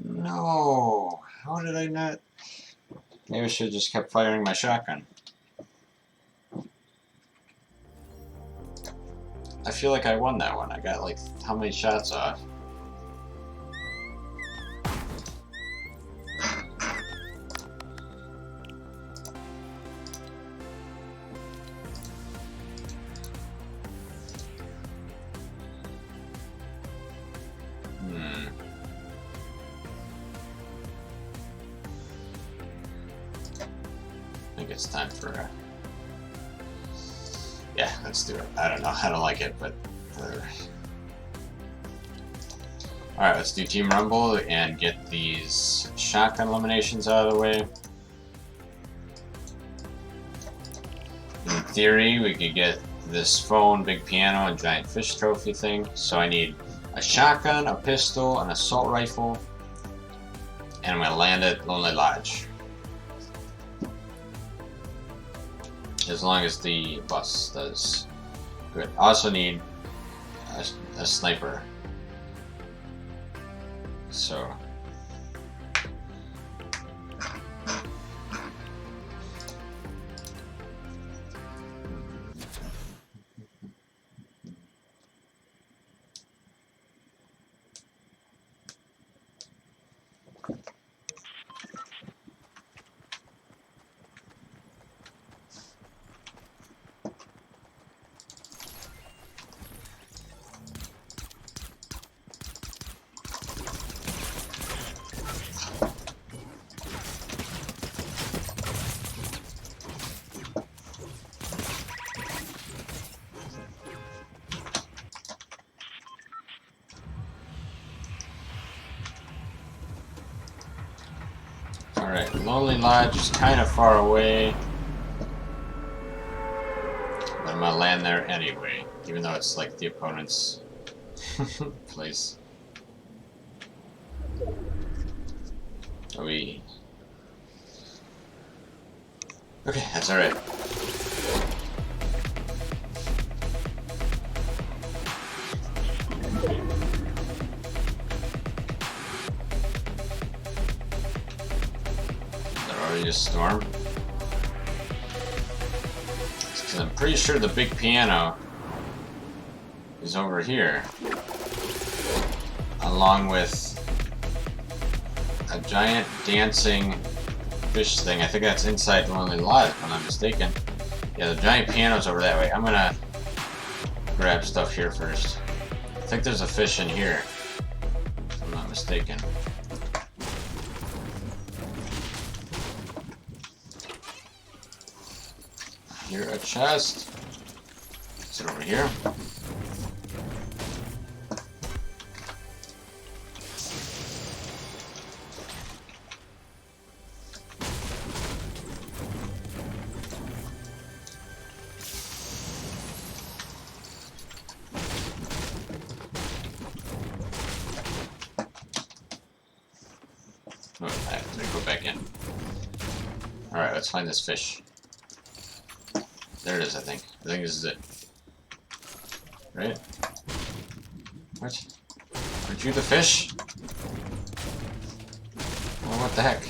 No! How did I not? Maybe I should have just kept firing my shotgun. I feel like I won that one. I got like how many shots off? I think it's time for a... Yeah, let's do it. I don't know. I don't like it, but... Alright, let's do Team Rumble and get these shotgun eliminations out of the way. In theory, we could get this phone, big piano, and giant fish trophy thing. So I need a shotgun, a pistol, an assault rifle, and I'm going to land at Lonely Lodge. As long as the bus does good. I also need a sniper. So alright, Lonely Lodge is kind of far away, but I'm gonna land there anyway, even though it's like the opponent's place. Okay, that's alright. A storm. Because I'm pretty sure the big piano is over here, along with a giant dancing fish thing. I think that's inside the Lonely Lodge, if I'm not mistaken. Yeah, the giant piano's over that way. I'm gonna grab stuff here first. I think there's a fish in here, if I'm not mistaken. Here, a chest. Is it over here? Oh, I have to go back in. Alright, let's find this fish. There it is, I think. I think this is it. Right? What? Aren't you the fish? Well, what the heck?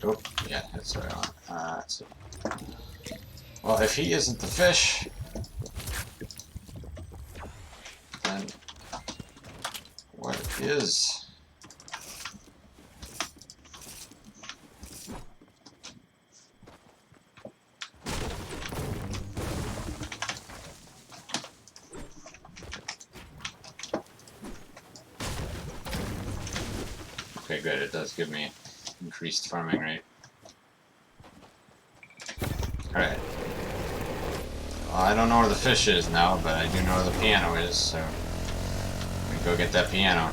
Oh, yeah, that's what I want. That's it. Well, if he isn't the fish, then what is? Okay, good. It does give me increased farming rate. Alright. Well, I don't know where the fish is now, but I do know where the piano is, so we can go get that piano.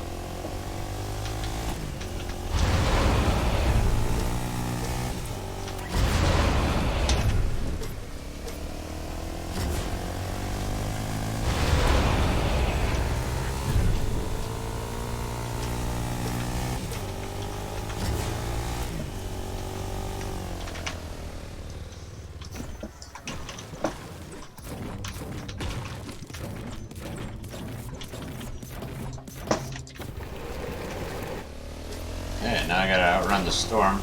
Okay, now I gotta outrun the storm.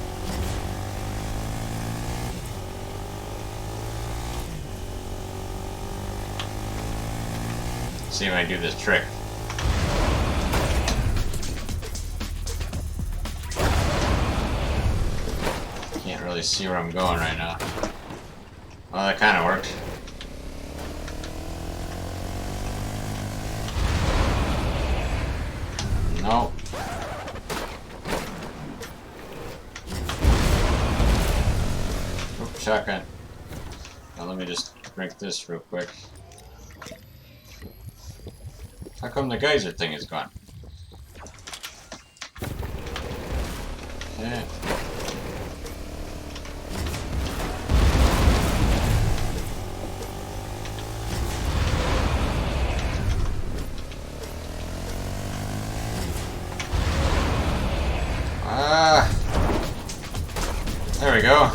See if I do this trick. Can't really see where I'm going right now. Well, that kind of worked. Nope. Shotgun. Now let me just drink this real quick. How come the geyser thing is gone? Yeah. There we go.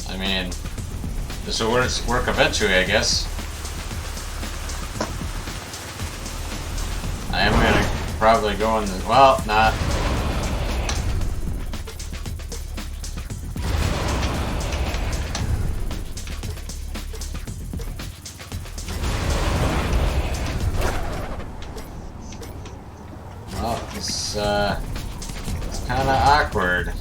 I mean, this will work eventually, I guess. I am gonna probably go in the, well, not. Well, it's kind of awkward.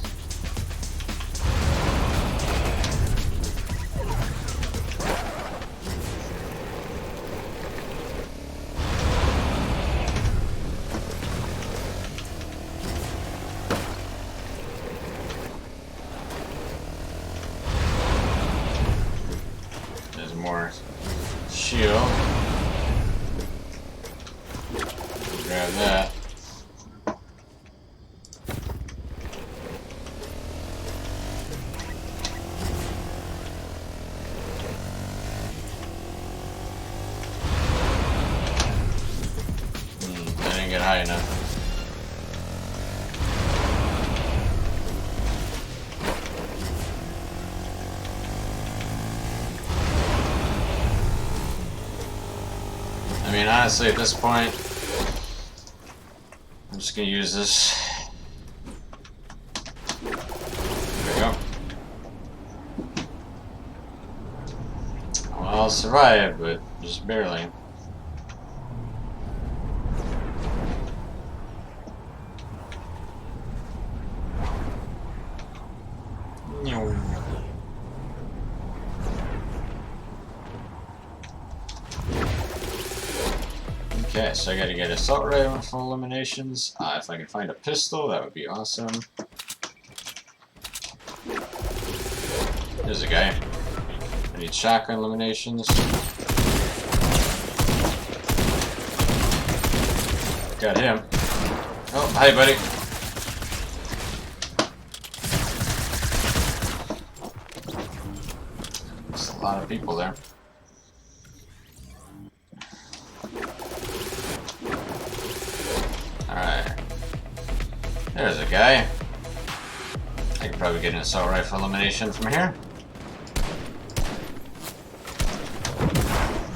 There's more shield. Grab that. I didn't get high enough. I mean, honestly, at this point, I'm just gonna use this. There we go. Well, I'll survive, but just barely. Okay, so I gotta get assault rifle eliminations. If I can find a pistol, that would be awesome. There's a guy. I need shotgun eliminations. Got him. Oh, hi, buddy. There's a lot of people there. Alright. There's a guy. I can probably get an assault rifle elimination from here.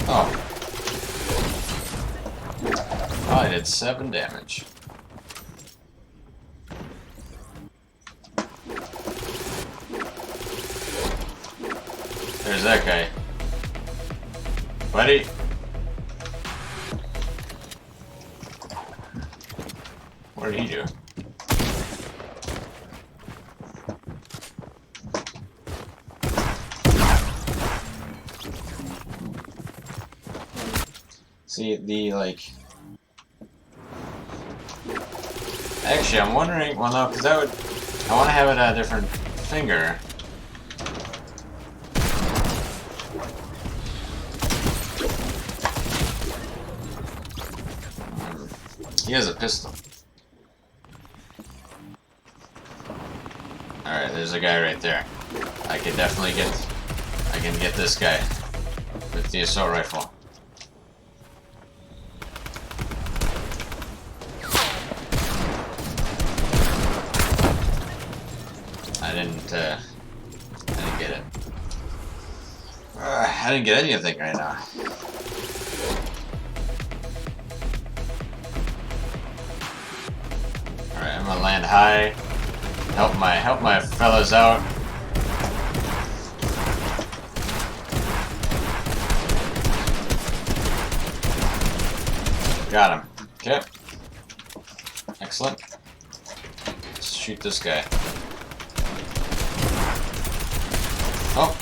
Oh. Oh, I did 7 damage. There's that guy. Buddy. What did he do? See, the, like... Actually, I'm wondering... Well, no, because that would... I want to have it at a different finger. He has a pistol. Alright, there's a guy right there. I can definitely get... I can get this guy with the assault rifle. I didn't get it. I didn't get anything right now. Alright, I'm gonna land high. Help my fellas out. Got him. Okay. Excellent. Let's shoot this guy. Oh.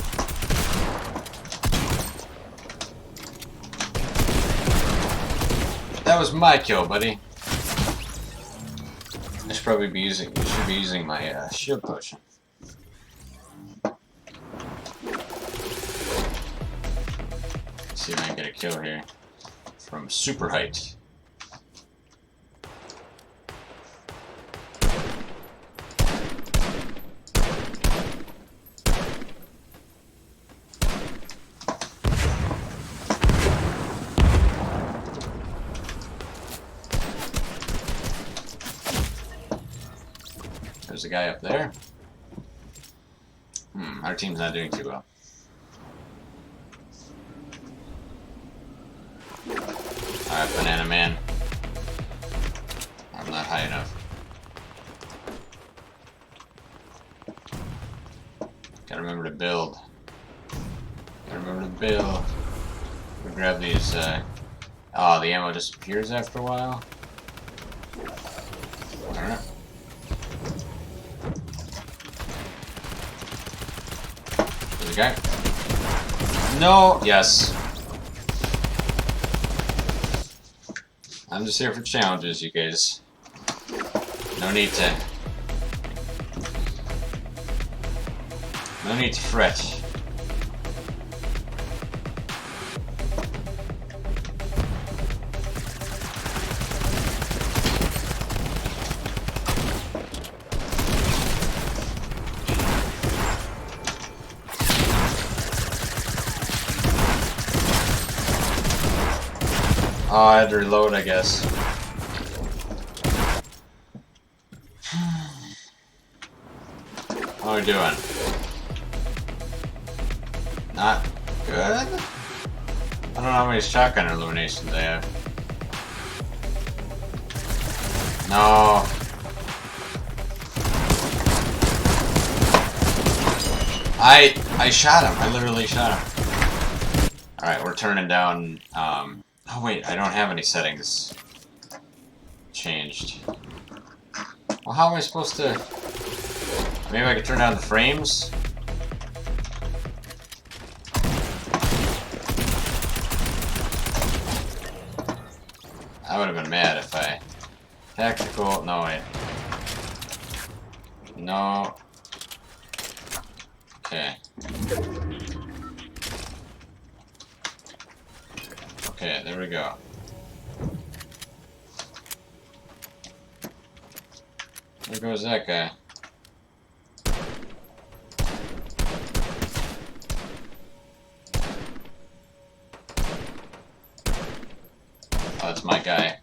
That was my kill, buddy. I should probably be using. You should be using my shield potion. Let's see if I can get a kill here from super height. There's a guy up there. Our team's not doing too well. Alright, Banana Man. I'm not high enough. Gotta remember to build. Gotta remember to build. We'll grab these, oh, the ammo disappears after a while. Alright. There's a guy. No! Yes. I'm just here for challenges, you guys. No need to fret. Oh, I had to reload, I guess. How are we doing? Not good? I don't know how many shotgun illuminations I have. No. I shot him. I literally shot him. Alright, we're turning down, oh wait, I don't have any settings changed. Well, how am I supposed to... Maybe I could turn down the frames? I would have been mad if I... Tactical... No, wait. No. Okay. Okay, there we go. There goes that guy. Oh, that's my guy.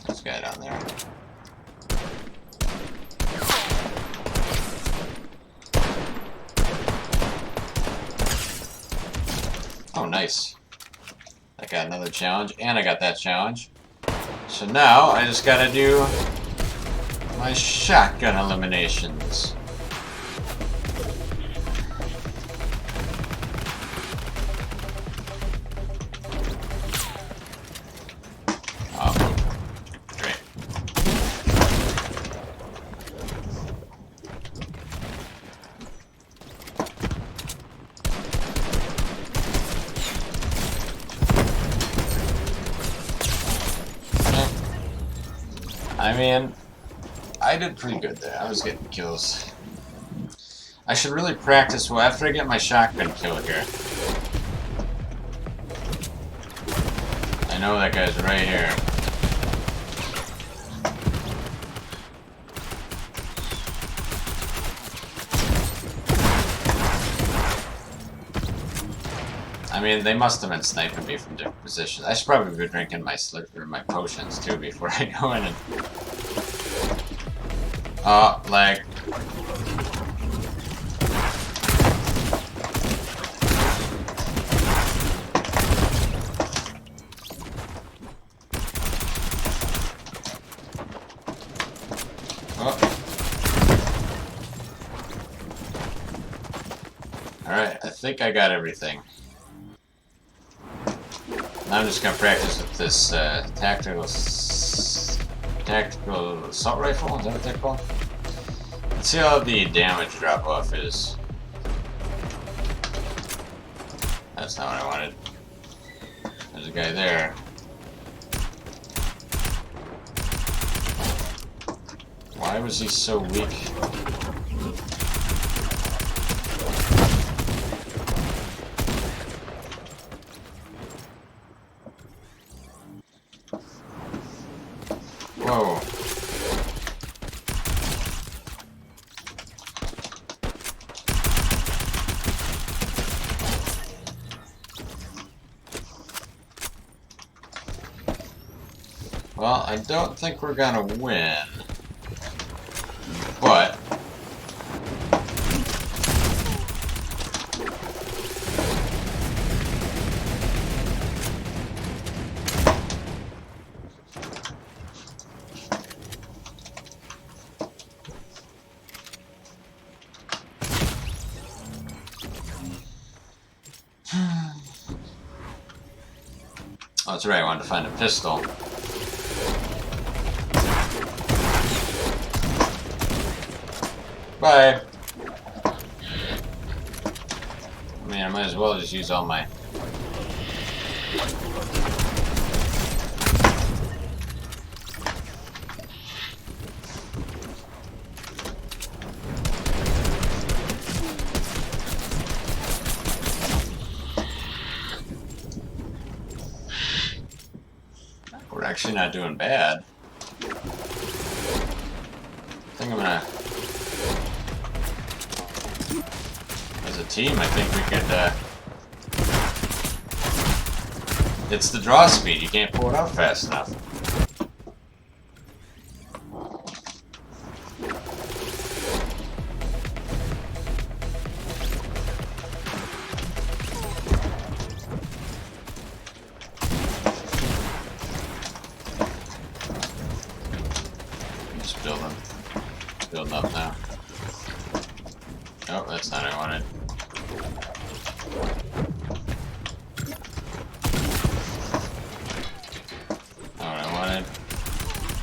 This guy down there. Oh, nice. I got another challenge, and I got that challenge. So now, I just gotta do my shotgun eliminations. Oh, great. I mean, I did pretty good there. I was getting kills. I should really practice well after I get my shotgun kill here. I know that guy's right here. I mean, they must have been sniping me from different positions. I should probably be drinking my my potions too before I go in and... Oh, lag. Oh. Alright, I think I got everything. I'm just gonna practice with this tactical assault rifle. Is that what they're called? Let's see how the damage drop off is. That's not what I wanted. There's a guy there. Why was he so weak? Whoa. Well, I don't think we're gonna win, but oh, that's right, I wanted to find a pistol. Bye. I mean, I might as well just use all my... We're actually not doing bad. I think I'm gonna... As a team, I think we could, it's the draw speed, you can't pull it out fast enough. Just building up now. Oh, that's not what I wanted. Not what I wanted.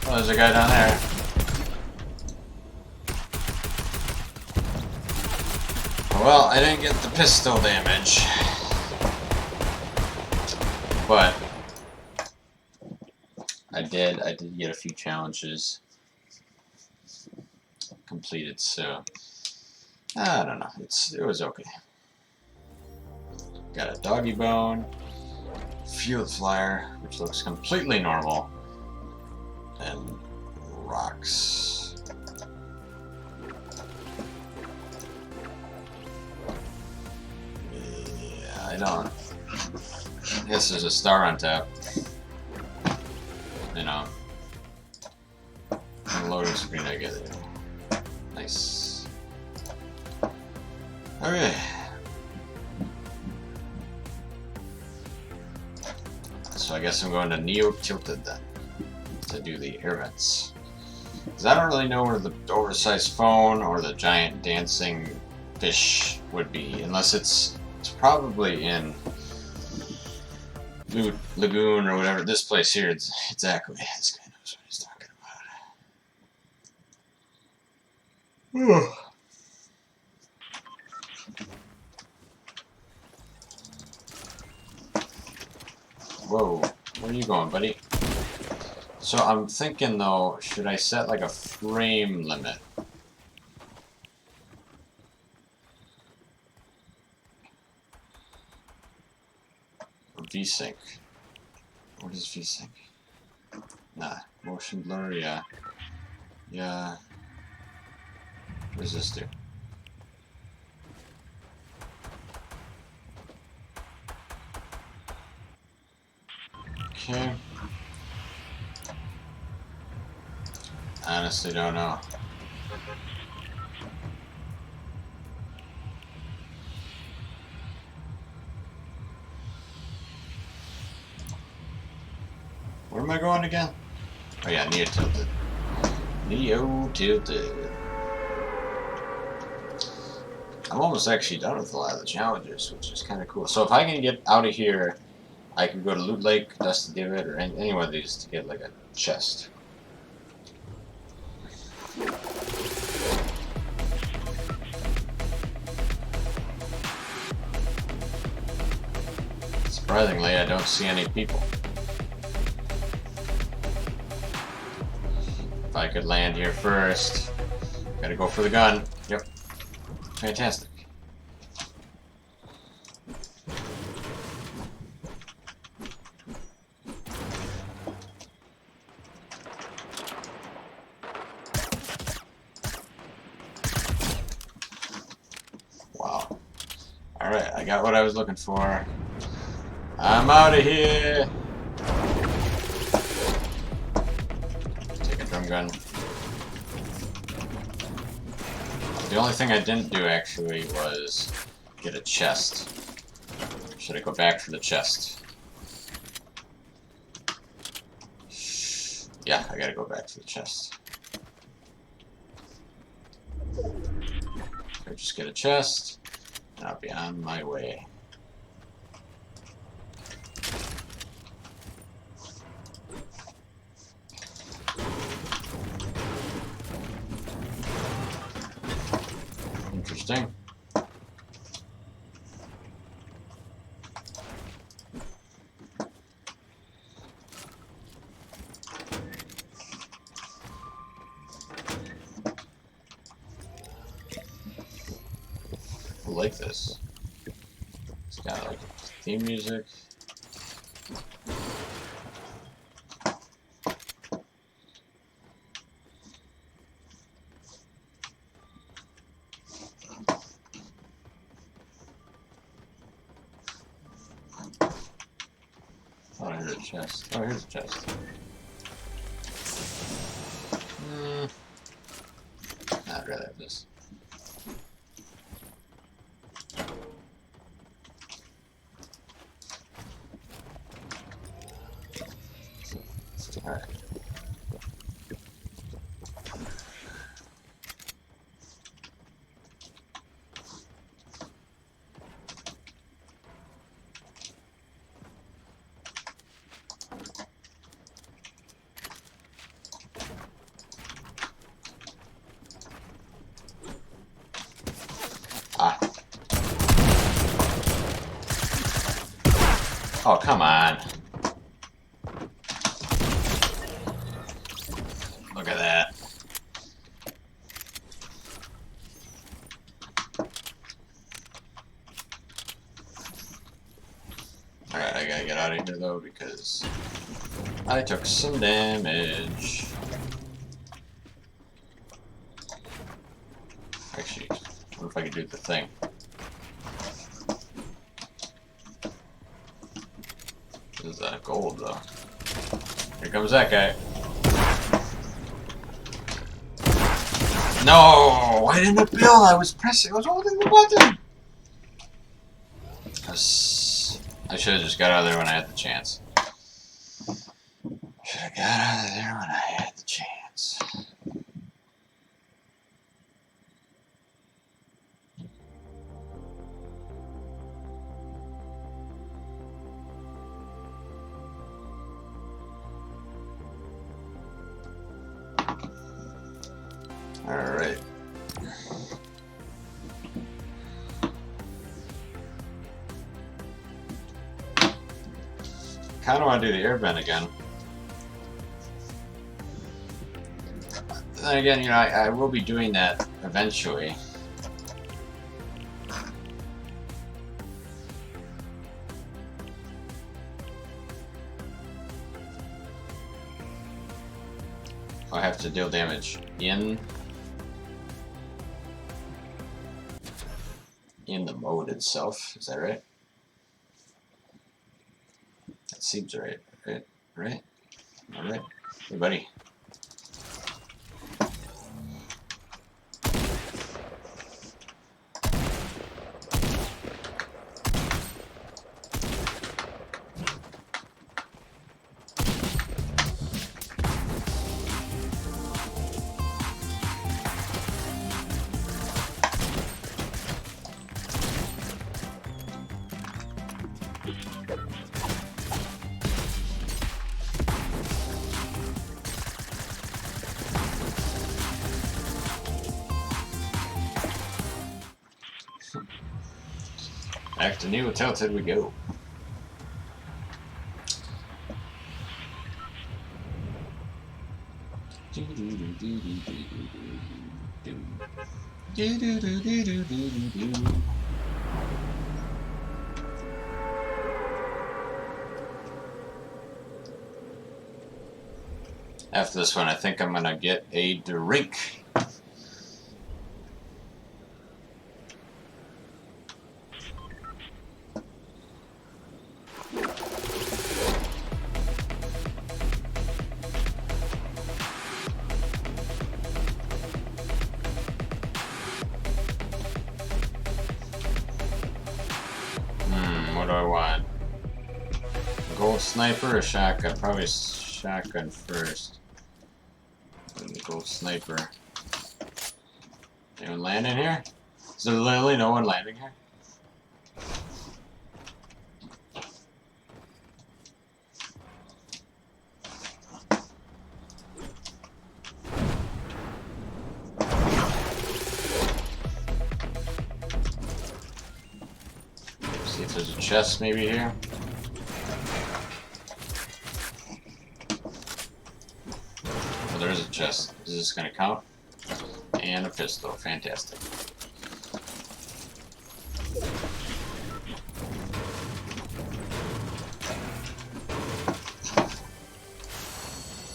Oh, there's a guy down there. Well, I didn't get the pistol damage. But I did get a few challenges completed, so I don't know. It was okay. Got a doggy bone, field flyer, which looks completely normal, and rocks. Yeah, I don't. I guess there's a star on top. You know. And loading screen, I get it. Nice. Okay. So I guess I'm going to Neo Tilted then to do the air vents. Because I don't really know where the oversized phone or the giant dancing fish would be, unless it's probably in Lagoon or whatever. This place here, exactly. This guy knows what he's talking about. Whoa, where are you going, buddy? So I'm thinking though, should I set like a frame limit? Or VSync. What is VSync? Nah, motion blur, yeah. Yeah. What does this do? Okay. Honestly don't know. Where am I going again? Oh yeah, Neo Tilted. Neo Tilted. I'm almost actually done with a lot of the challenges, which is kind of cool. So if I can get out of here I could go to Loot Lake, Dusty Divot, or any one of these to get like a chest. Surprisingly, I don't see any people. If I could land here first, gotta go for the gun. Yep, fantastic. Wow. Alright, I got what I was looking for. I'm out of here! Take a drum gun. The only thing I didn't do actually was get a chest. Should I go back for the chest? Yeah, I gotta go back for the chest. Or just get a chest, and I'll be on my way. Interesting. I like this. It's got like theme music. Oh, here's a chest. Oh, here's a chest. I'd rather have this. Alright. Ah. Oh, come on. Look at that. Alright, I gotta get out of here though because I took some damage. Actually, what if I could do the thing? This is gold though. Here comes that guy. No! Why didn't it build? I was holding the button! I should have just got out of there when I had the chance. Should have got out of there when I had the chance. Alright. Kinda wanna do the airbend again. Then again, you know, I will be doing that eventually. I have to deal damage in the mode itself. Is that right? That seems right. Right? Alright. Hey, buddy. Back to New Tilted we go. After this one, I think I'm gonna get a drink. What do I want? Gold sniper or shotgun? Probably shotgun first. Gold sniper. Anyone landing here? Is there literally no one landing here? See if there's a chest maybe here. Oh, there is a chest. Is this gonna count? And a pistol. Fantastic.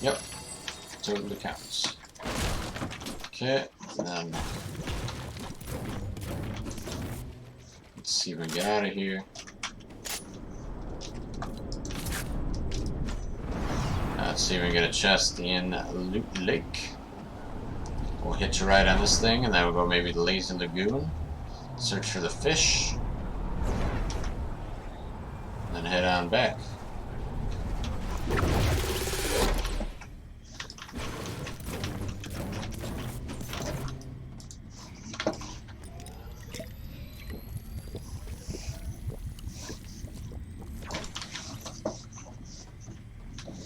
Yep. Totally counts. Okay, then let's see if we can get out of here. Let's see if we can get a chest in Loot Lake. We'll hitch a ride on this thing, and then we'll go maybe the Lazy Lagoon, search for the fish, and then head on back.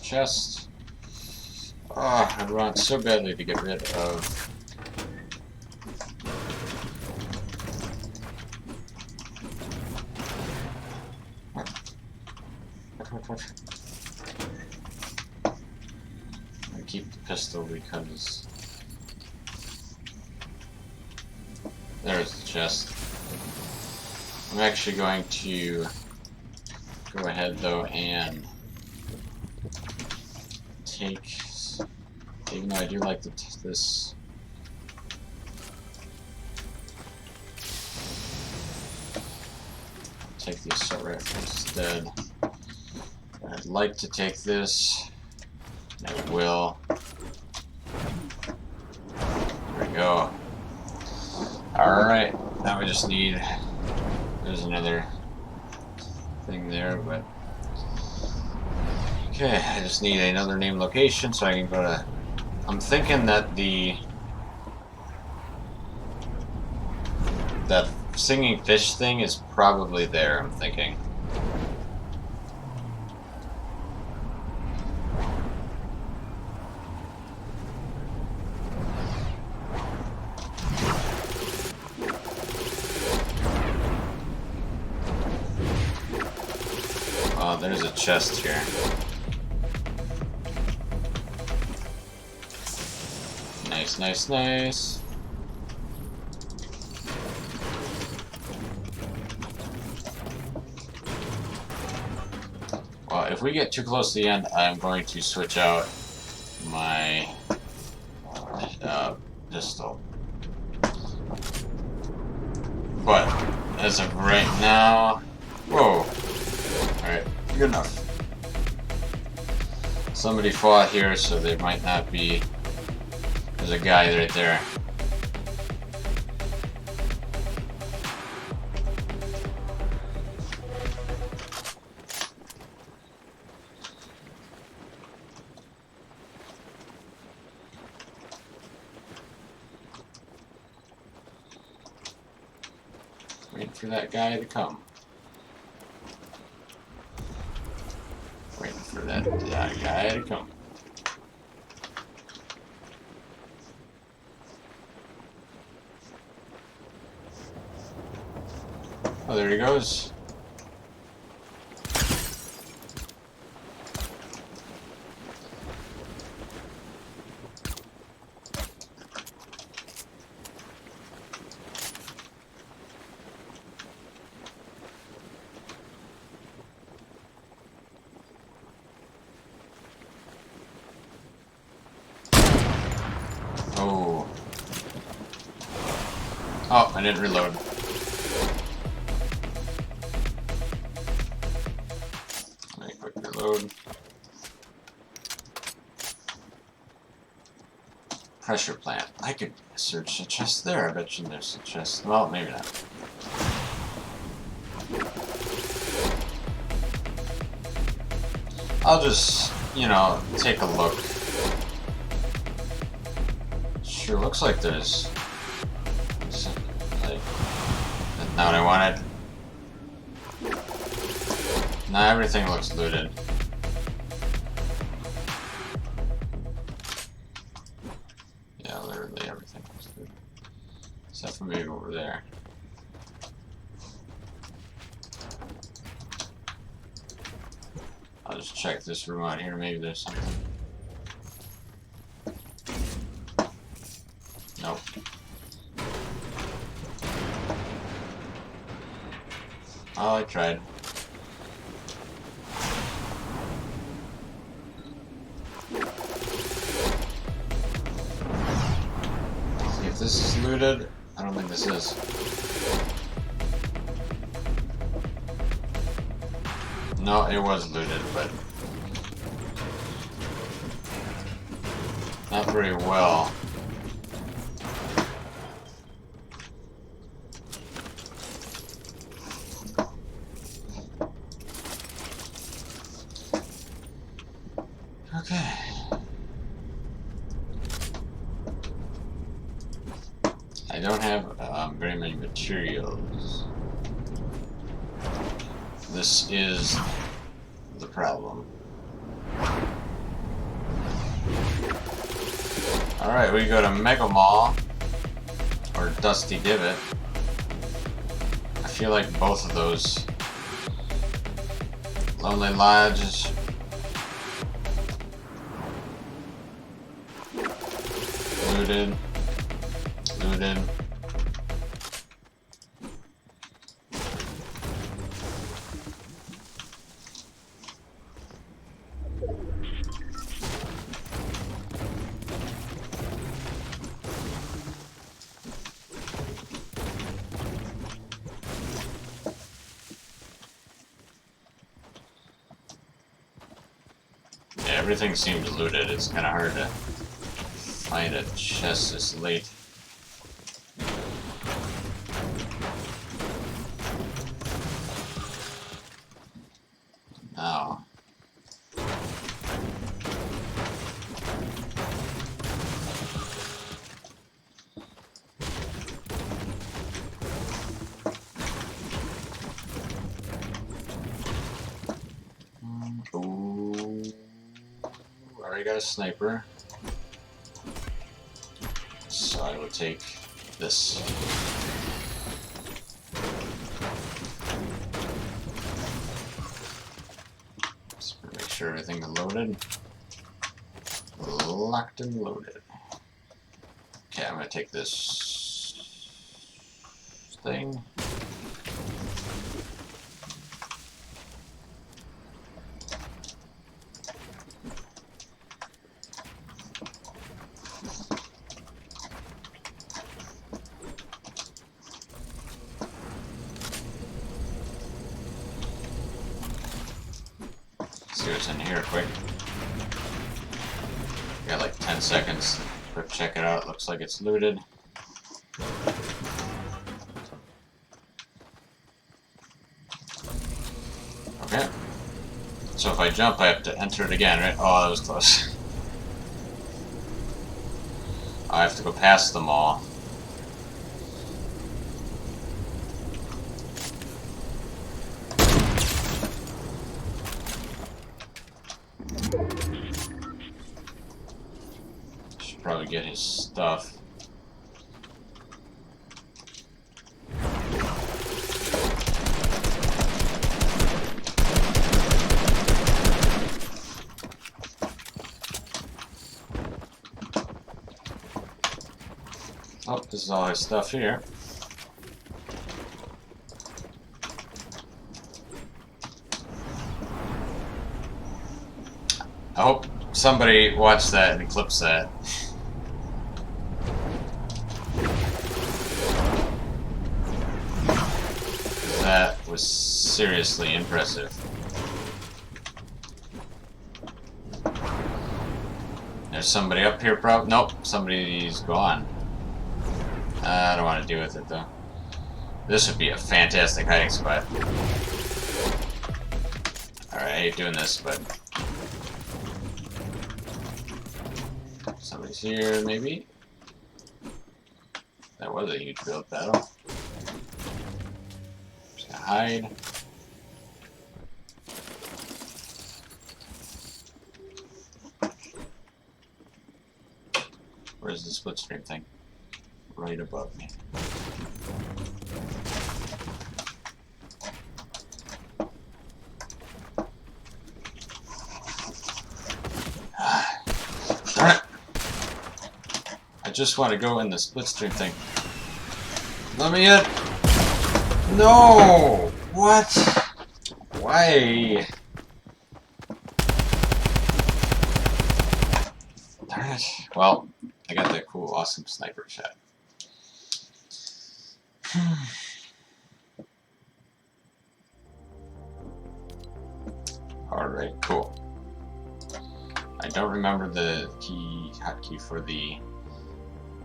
Chest. Oh, I want so badly to get rid of. What? I keep the pistol because there's the chest. I'm actually going to go ahead though and take, even though I do like this. Take the assault rifle instead. I'd like to take this. I will. There we go. Alright, now we just need, there's another thing there, but okay, I just need another name location so I can go to, I'm thinking that that singing fish thing is probably there, I'm thinking. Oh, there's a chest here. Nice, nice, nice. Well, if we get too close to the end, I'm going to switch out my pistol. But as of right now, whoa. Alright, good enough. Somebody fought here, so there might not be. There's a guy right there. Waiting for that guy to come. Waiting for that guy to come. Oh, there he goes. Oh. Oh, I didn't reload. Let me quick reload. Pressure plant. I could search a chest there. I bet you there's a chest. Well, maybe not. I'll just, you know, take a look. Sure looks like there's like, that's not what I wanted. Nah, everything looks looted. Yeah, literally everything looks looted. Except for maybe over there. I'll just check this room out here, maybe there's something. Nope. Oh, I tried. See if this is looted. I don't think this is. No, it was looted, but not very well. Okay. I don't have very many materials. This is the problem. Alright, we go to Mega Mall or Dusty Divot. I feel like both of those. Lonely Lodge. Looted. Looted. Yeah, everything seems looted. It's kind of hard to find a chest this late. Now. Ooh. Already got a sniper. So I will take this. Just make sure everything is loaded. Locked and loaded. Okay, I'm gonna take this thing. See what's in here quick. Got like 10 seconds. Quick check it out. Looks like it's looted. Okay. So if I jump, I have to enter it again, right? Oh, that was close. I have to go past them all. Should probably get his stuff. Oh, this is all his stuff here. I hope somebody watched that and clips that. That was seriously impressive. There's somebody up here, probably. Nope, somebody's gone. I don't want to deal with it, though. This would be a fantastic hiding spot. Alright, I hate doing this, but... Somebody's here, maybe? That was a huge build battle. Just gonna hide. Where's the split screen thing? Right above me. Darn it! I just want to go in the split screen thing. Let me in! No! What? Why? Darn it. Well, I got that cool, awesome sniper shot. Alright, cool. I don't remember the hotkey for the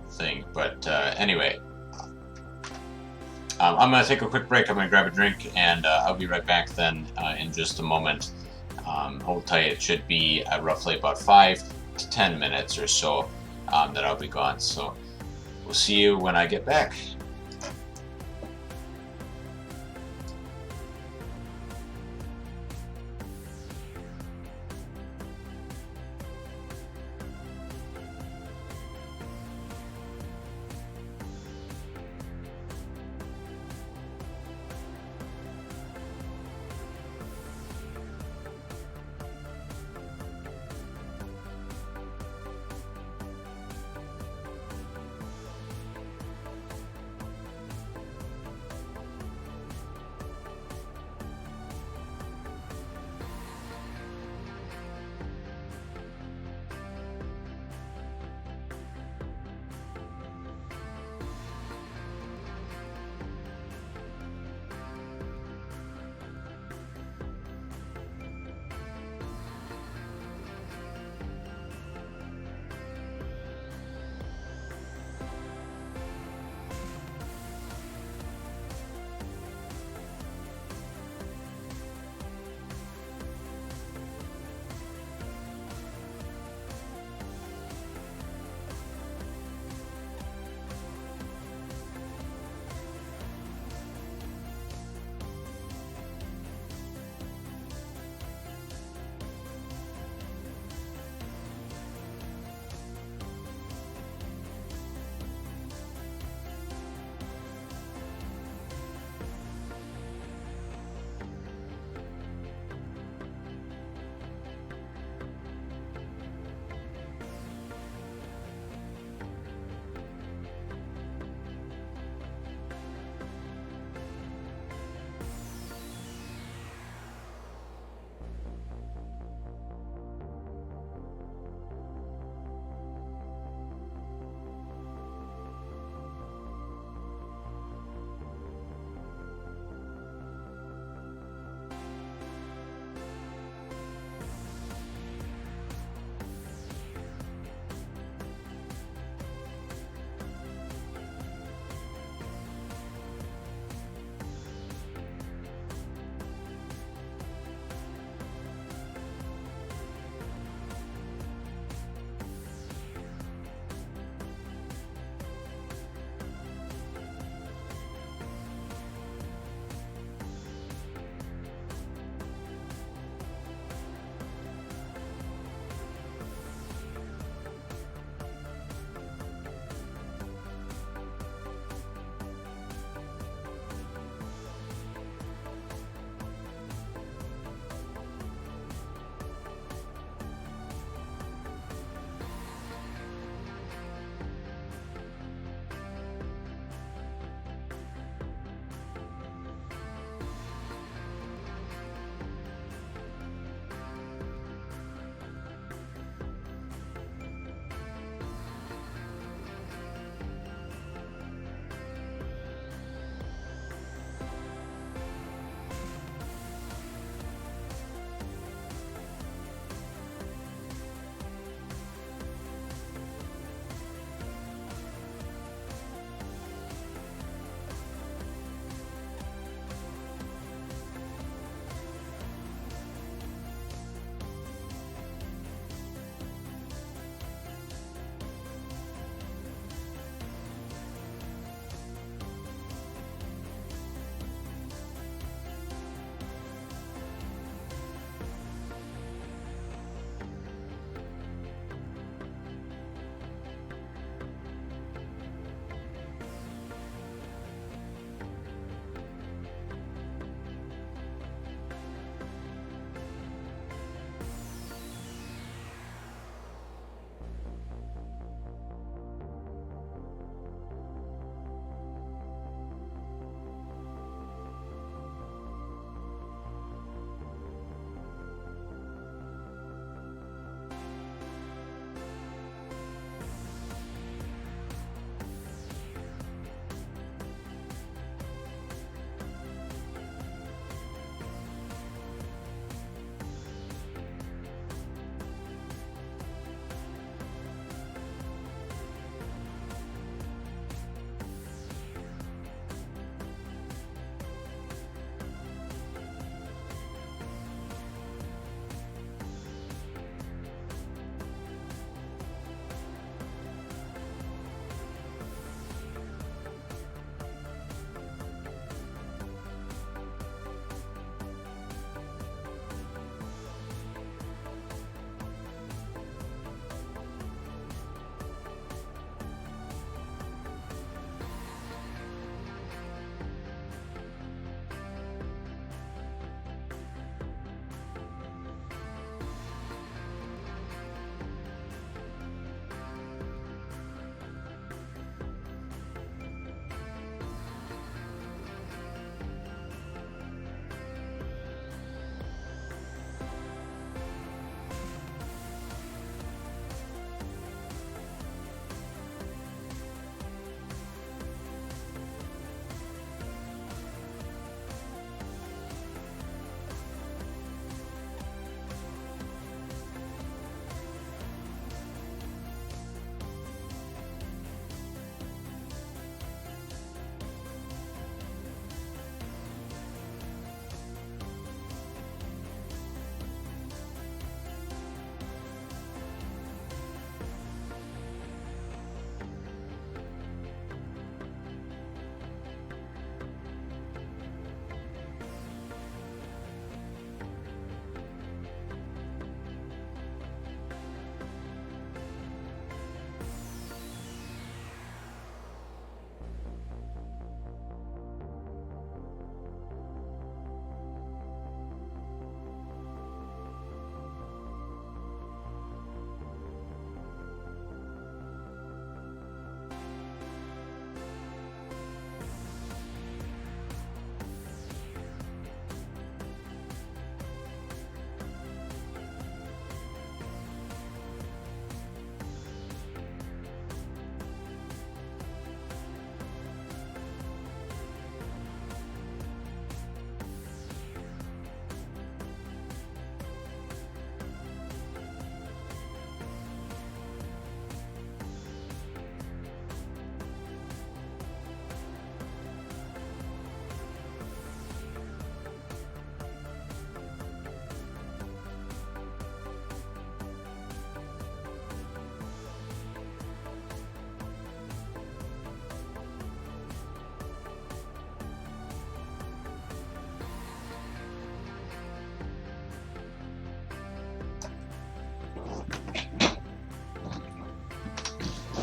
thing, but anyway. I'm going to take a quick break. I'm going to grab a drink, and I'll be right back then in just a moment. Hold tight. It should be roughly about 5 to 10 minutes or so that I'll be gone. So we'll see you when I get back.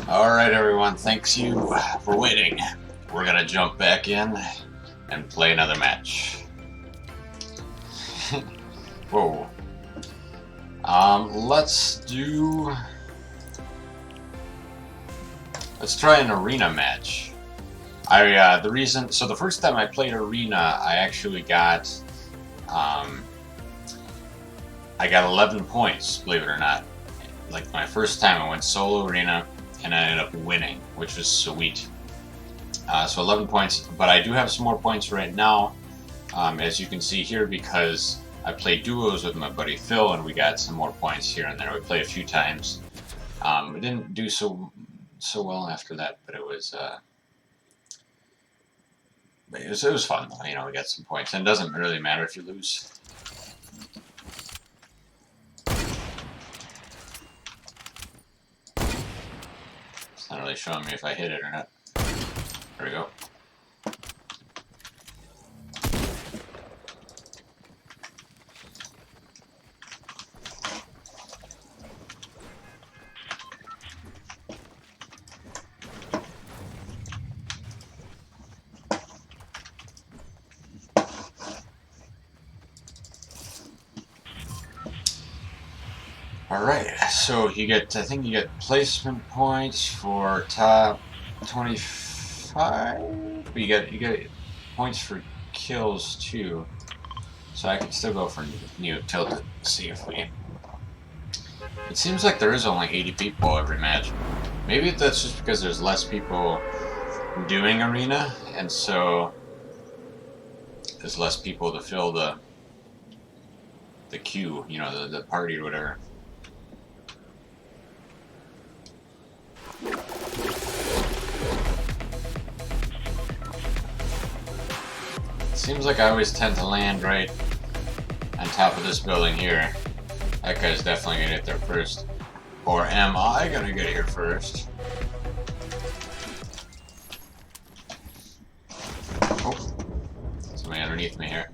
Alright everyone, thanks you for waiting. We're gonna jump back in and play another match. Whoa. Let's try an arena match. The first time I played arena, I actually got, I got 11 points, believe it or not. Like my first time, I went solo arena and I ended up winning, which was sweet. So 11 points, but I do have some more points right now, as you can see here, because I played duos with my buddy Phil, and we got some more points here and there. We played a few times. We didn't do so well after that, but it was fun. You know, we got some points, and it doesn't really matter if you lose. It's not really showing me if I hit it or not. There we go. Alright, so you get, I think you get placement points for top 25, but you get points for kills too. So I can still go for new tilted, see if we... It seems like there is only 80 people every match. Maybe that's just because there's less people doing arena, and so there's less people to fill the queue, you know, the party or whatever. Seems like I always tend to land right on top of this building here. That guy's definitely gonna get there first. Or am I gonna get here first? Oh, somebody underneath me here.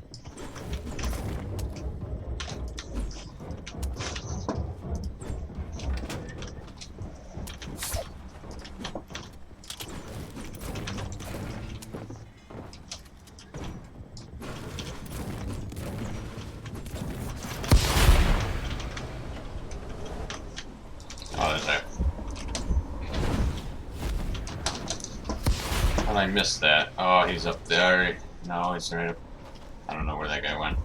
I missed that. Oh, he's up there. No, he's right up. I don't know where that guy went.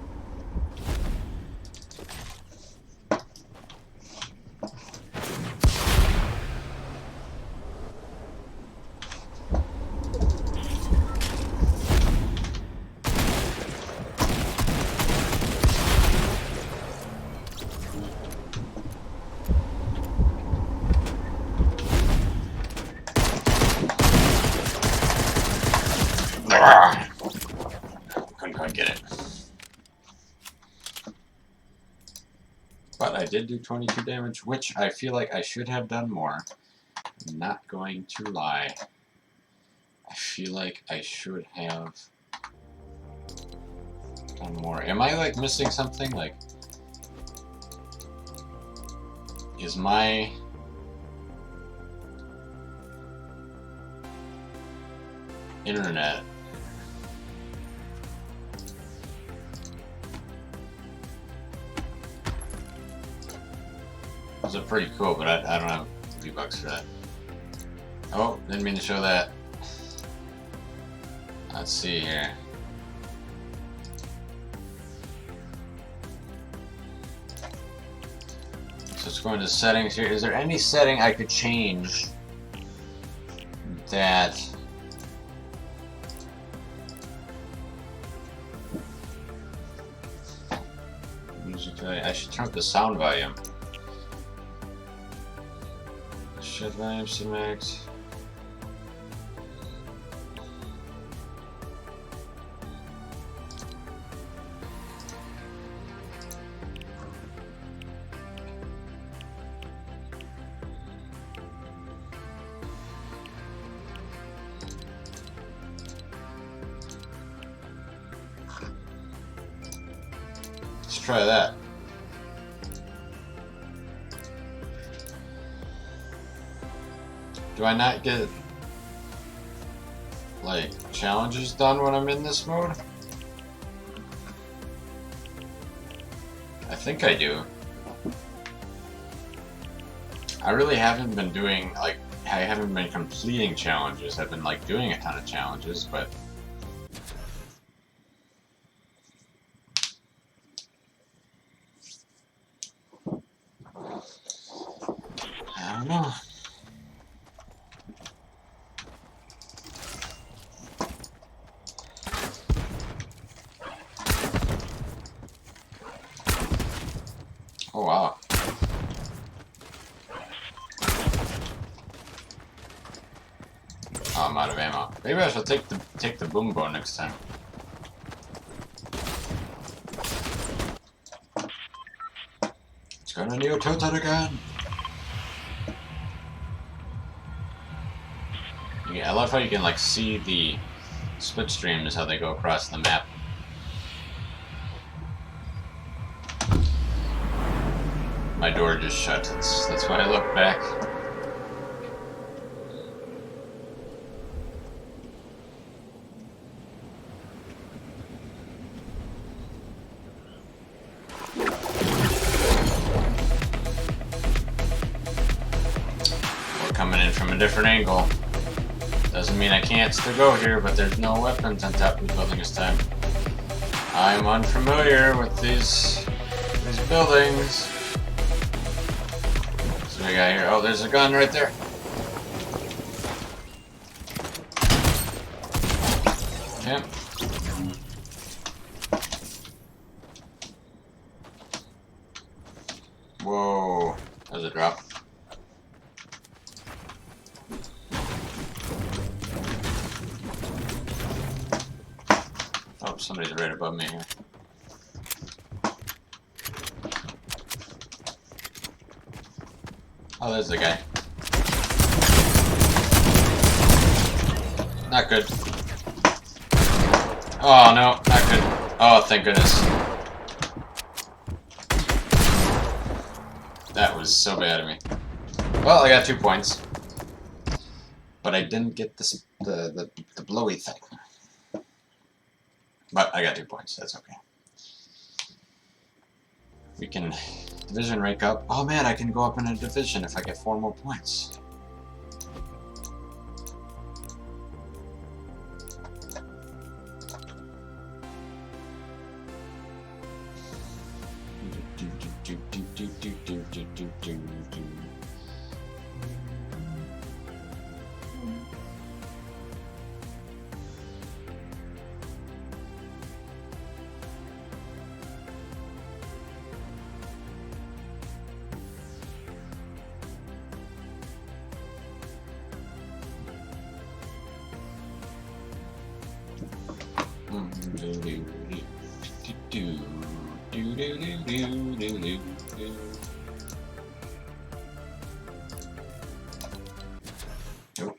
Couldn't quite get it. But I did do 22 damage, which I feel like I should have done more. I'm not going to lie. I feel like I should have done more. Am I like missing something? Like, is my internet those are pretty cool, but I don't have V-Bucks for that. Oh, didn't mean to show that. Let's see here. So let's go into settings here. Is there any setting I could change that I should turn up the sound volume. Shed volume to max. Let's try that. Do I not get, like, challenges done when I'm in this mode? I think I do. I really haven't been doing, like, I haven't been completing challenges. I've been, like, doing a ton of challenges, but... I don't know. Oh, wow. Oh, I'm out of ammo. Maybe I should take the boom bow next time. It's gonna need a tilted again. Yeah, I love how you can like see the split streams, how they go across the map. My door just shut. That's why I look back. We're coming in from a different angle. Doesn't mean I can't still go here, but there's no weapons on top of the building this time. I'm unfamiliar with these buildings. So we got here. Oh, there's a gun right there. Okay. Whoa, there's a drop. Oh, somebody's right above me here. Oh, there's the guy. Not good. Oh, no, not good. Oh, thank goodness. That was so bad of me. Well, I got 2 points. But I didn't get this, the blowy thing. But I got 2 points, that's okay. We can division rank up. Oh man, I can go up in a division if I get 4 more points. Oh.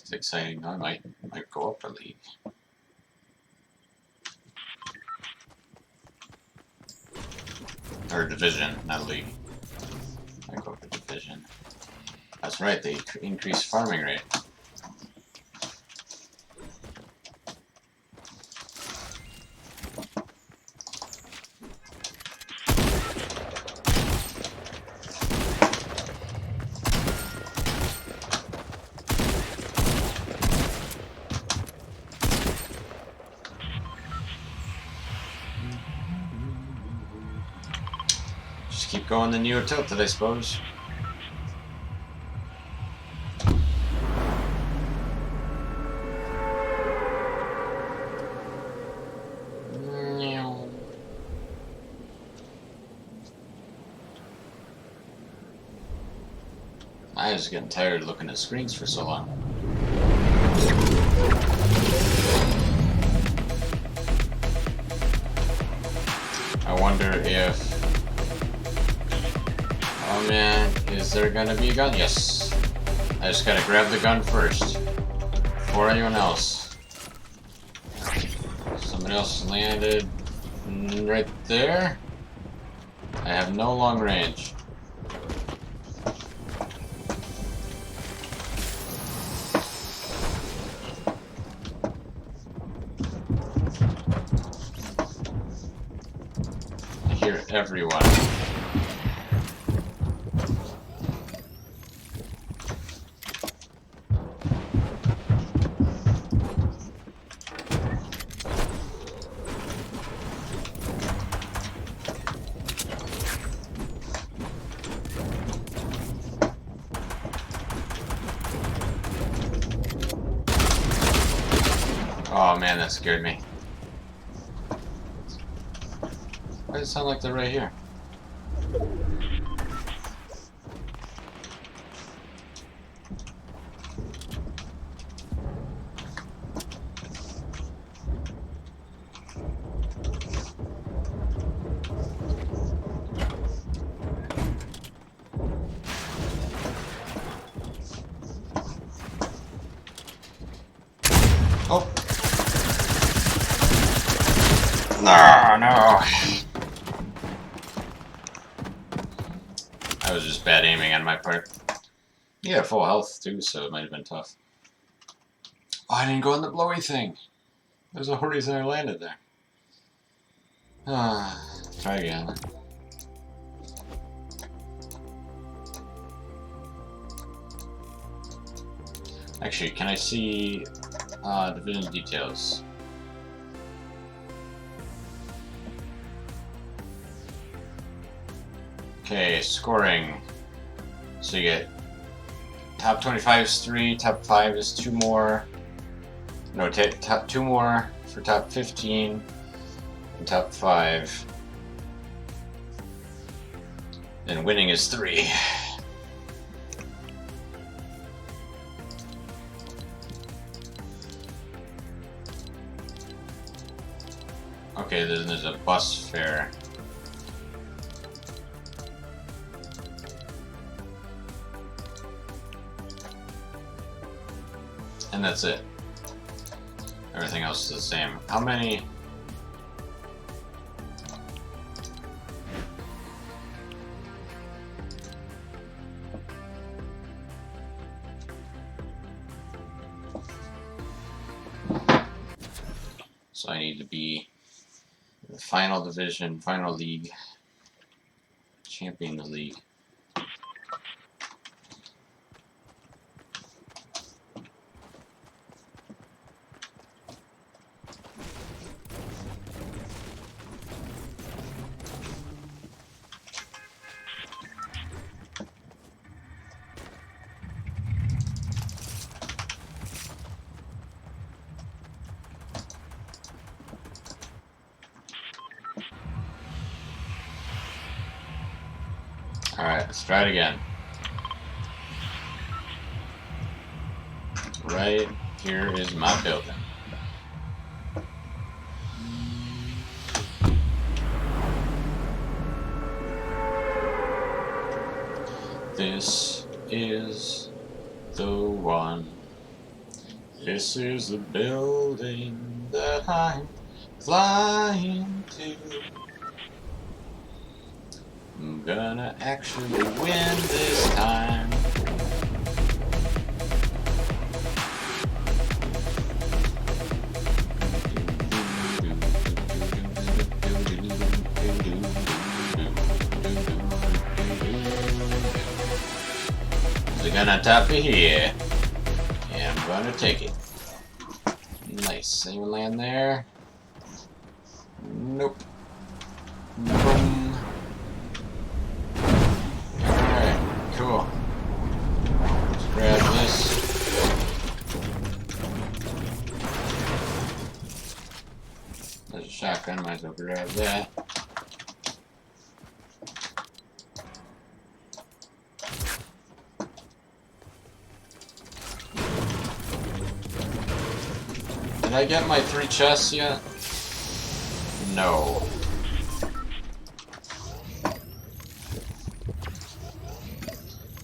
It's exciting. I might go up a league. Or division, not league. I go up a division. That's right, they increase farming rate. Just keep going the Neo Tilted, I suppose. I was getting tired of looking at screens for so long. I wonder if... Oh man, is there gonna be a gun? Yes. I just gotta grab the gun first. Before anyone else. Somebody else landed right there. I have no long range. everyone. Oh man, that scared me. Why does it sound like they're right here? Oh! No! That was just bad aiming on my part. Yeah, full health too, so it might have been tough. Oh, I didn't go on the blowy thing. There's a reason I landed there. Try again. Actually, can I see division details? Okay, scoring. So you get top 25 is 3, top 5 is 2 more. No, top 2 more for top 15 and top 5. And winning is 3. Okay, then there's a bus fare. And that's it. Everything else is the same. How many? So I need to be in the final division, final league, champion the league. Alright, let's try it again. Right here is my building. This is the one. This is the building that I'm flying to. I'm gonna actually win this time. They're gonna top me here. And I'm gonna take it. Nice. Anyone land there? Nope. Boom. Cool. Let's grab this. There's a shotgun, might as well grab that. Did I get my 3 chests yet? No.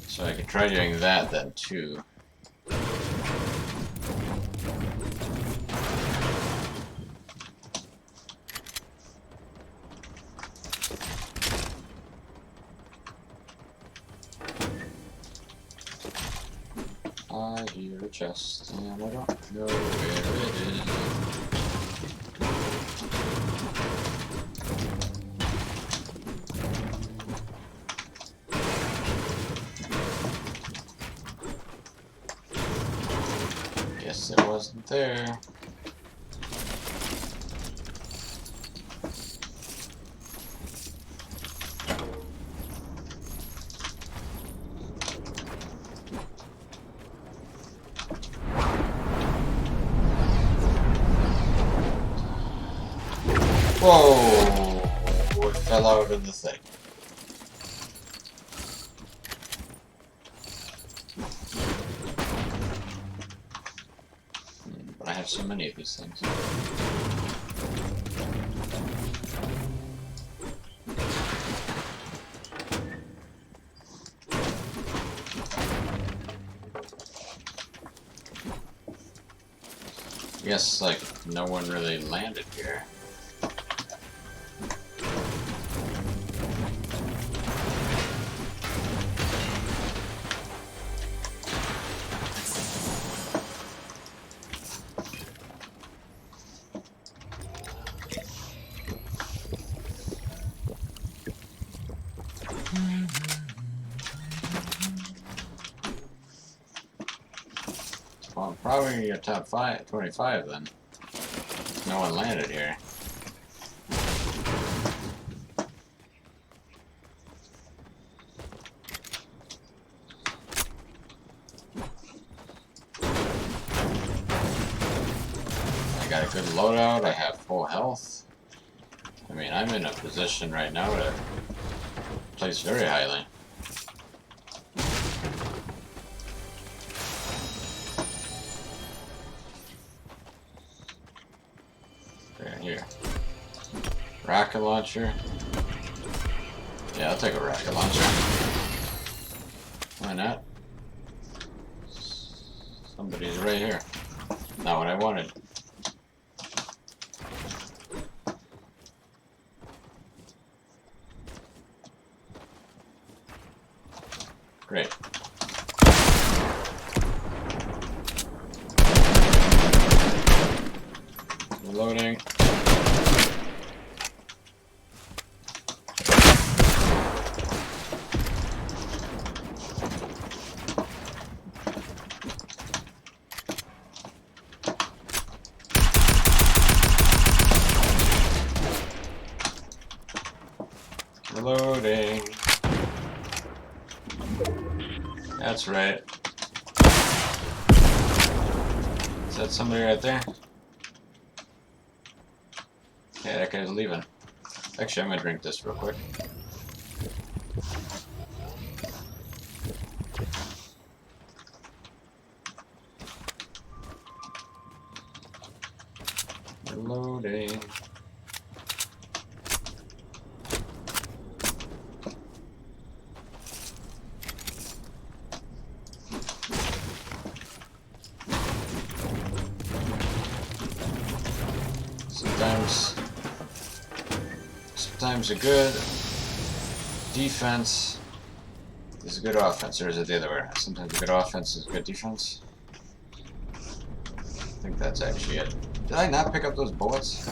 So I could try doing that then too. I hear a chest and I don't know where it is. Guess it wasn't there. Whoa! It fell out of the thing. But I have so many of these things. I guess, like, no one really landed here. Well, probably your top 25 then. No one landed here. I got a good loadout, I have full health. I mean, I'm in a position right now to place very highly. Here. Rocket launcher. Yeah, I'll take a rocket launcher. Why not? Somebody's right here. Not what I wanted. Great. Reloading. Reloading. That's right. Is that somebody right there? Yeah, that guy's leaving. Actually, I'm gonna drink this real quick. Reloading. Sometimes a good defense is a good offense, or is it the other way around? Sometimes a good offense is good defense. I think that's actually it. Did I not pick up those bullets?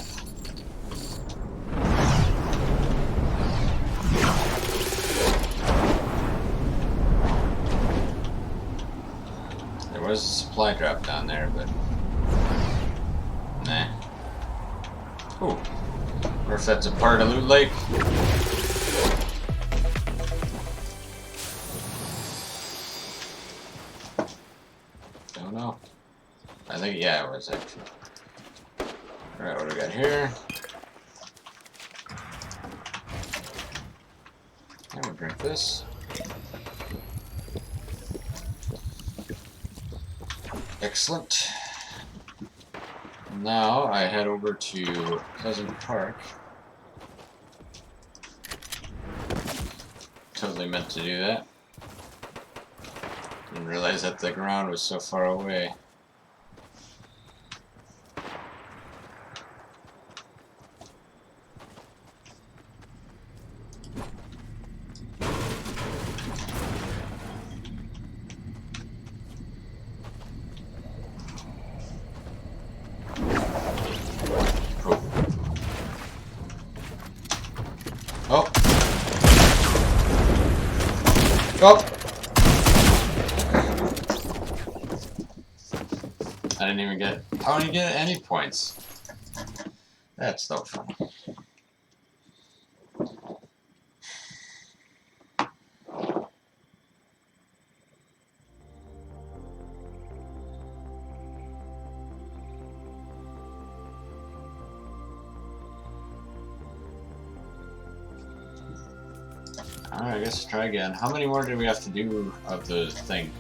There was a supply drop down there, but nah. Ooh. Or if that's a part of Loot Lake. Don't know. I think, yeah, it was actually. Alright, what do we got here? I'm gonna drink this. Excellent. Now I head over to Pleasant Park. Totally meant to do that. Didn't realize that the ground was so far away. Oh. Oh. I didn't even get. I didn't get any points. That's no fun. Alright, I guess try again. How many more do we have to do of the thing?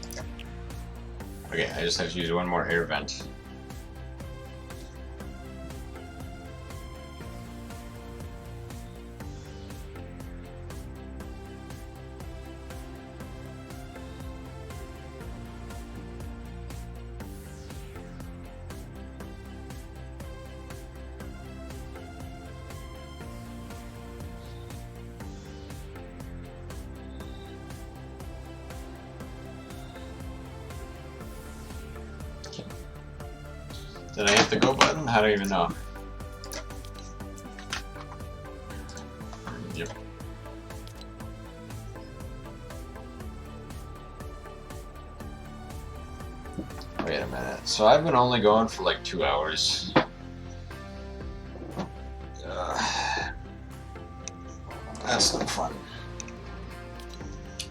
Okay, I just have to use one more air vent. Did I hit the go button? I don't even know. Yep. Wait a minute. So I've been only going for like 2 hours. That's no fun.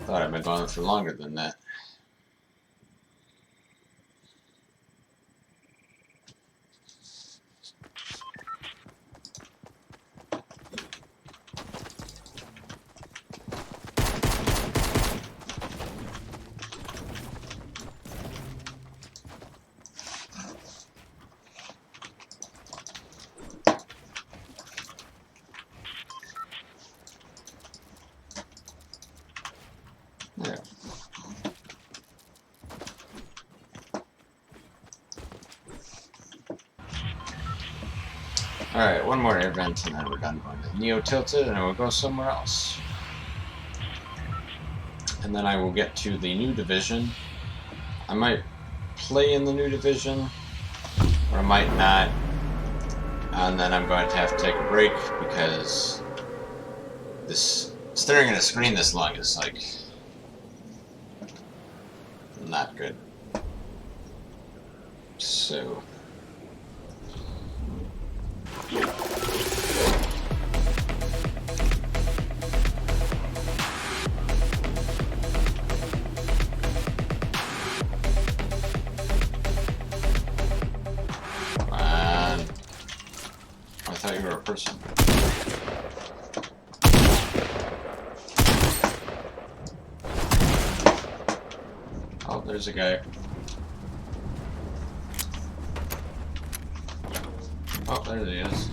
Thought I'd been going for longer than that. Yeah. Alright, one more air vent and then we're done going to Neo Tilted and we'll go somewhere else. And then I will get to the new division. I might play in the new division, or I might not. And then I'm going to have to take a break because this staring at a screen this long is like not good. So I thought you were a person. Oh, there's a guy. Oh, there he is.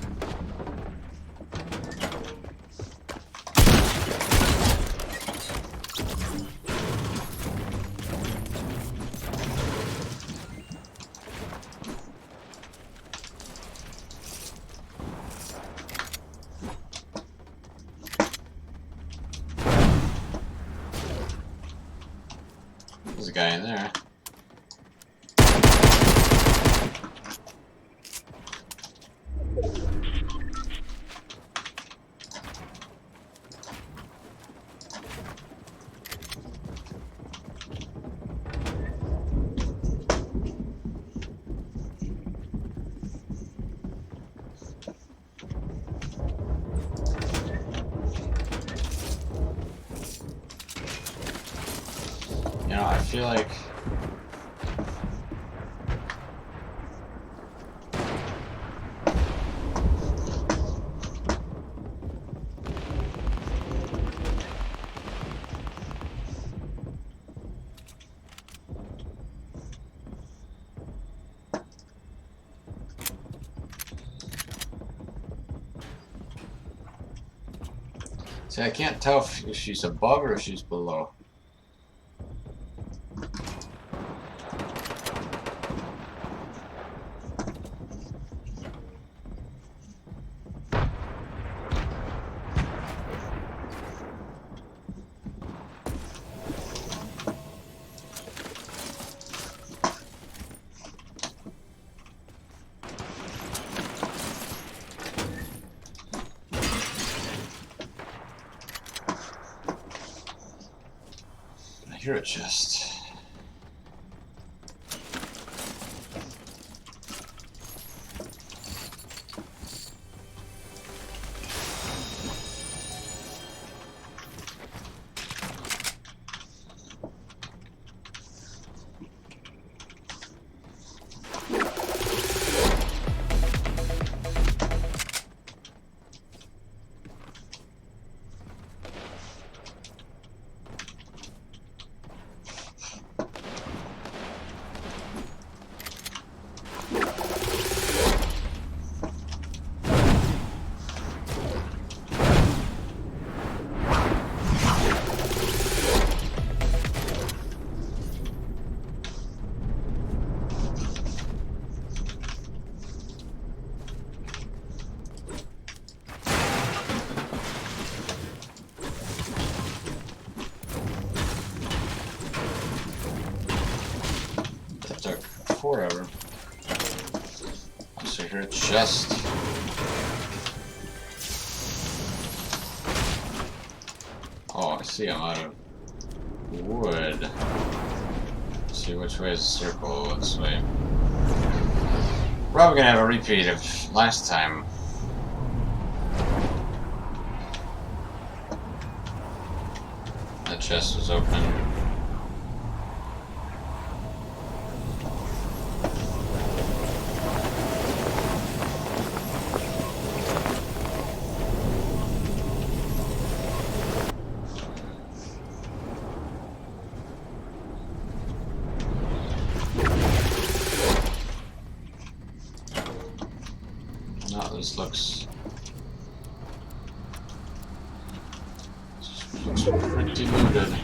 There's a guy in there. You know, I feel like see, I can't tell if she's above or if she's below. I hear a chest. forever. So here, chest. Oh, I see I'm out of wood. Let's see which way is the circle. This way. Probably gonna have a repeat of last time. That chest was open. This looks pretty looted.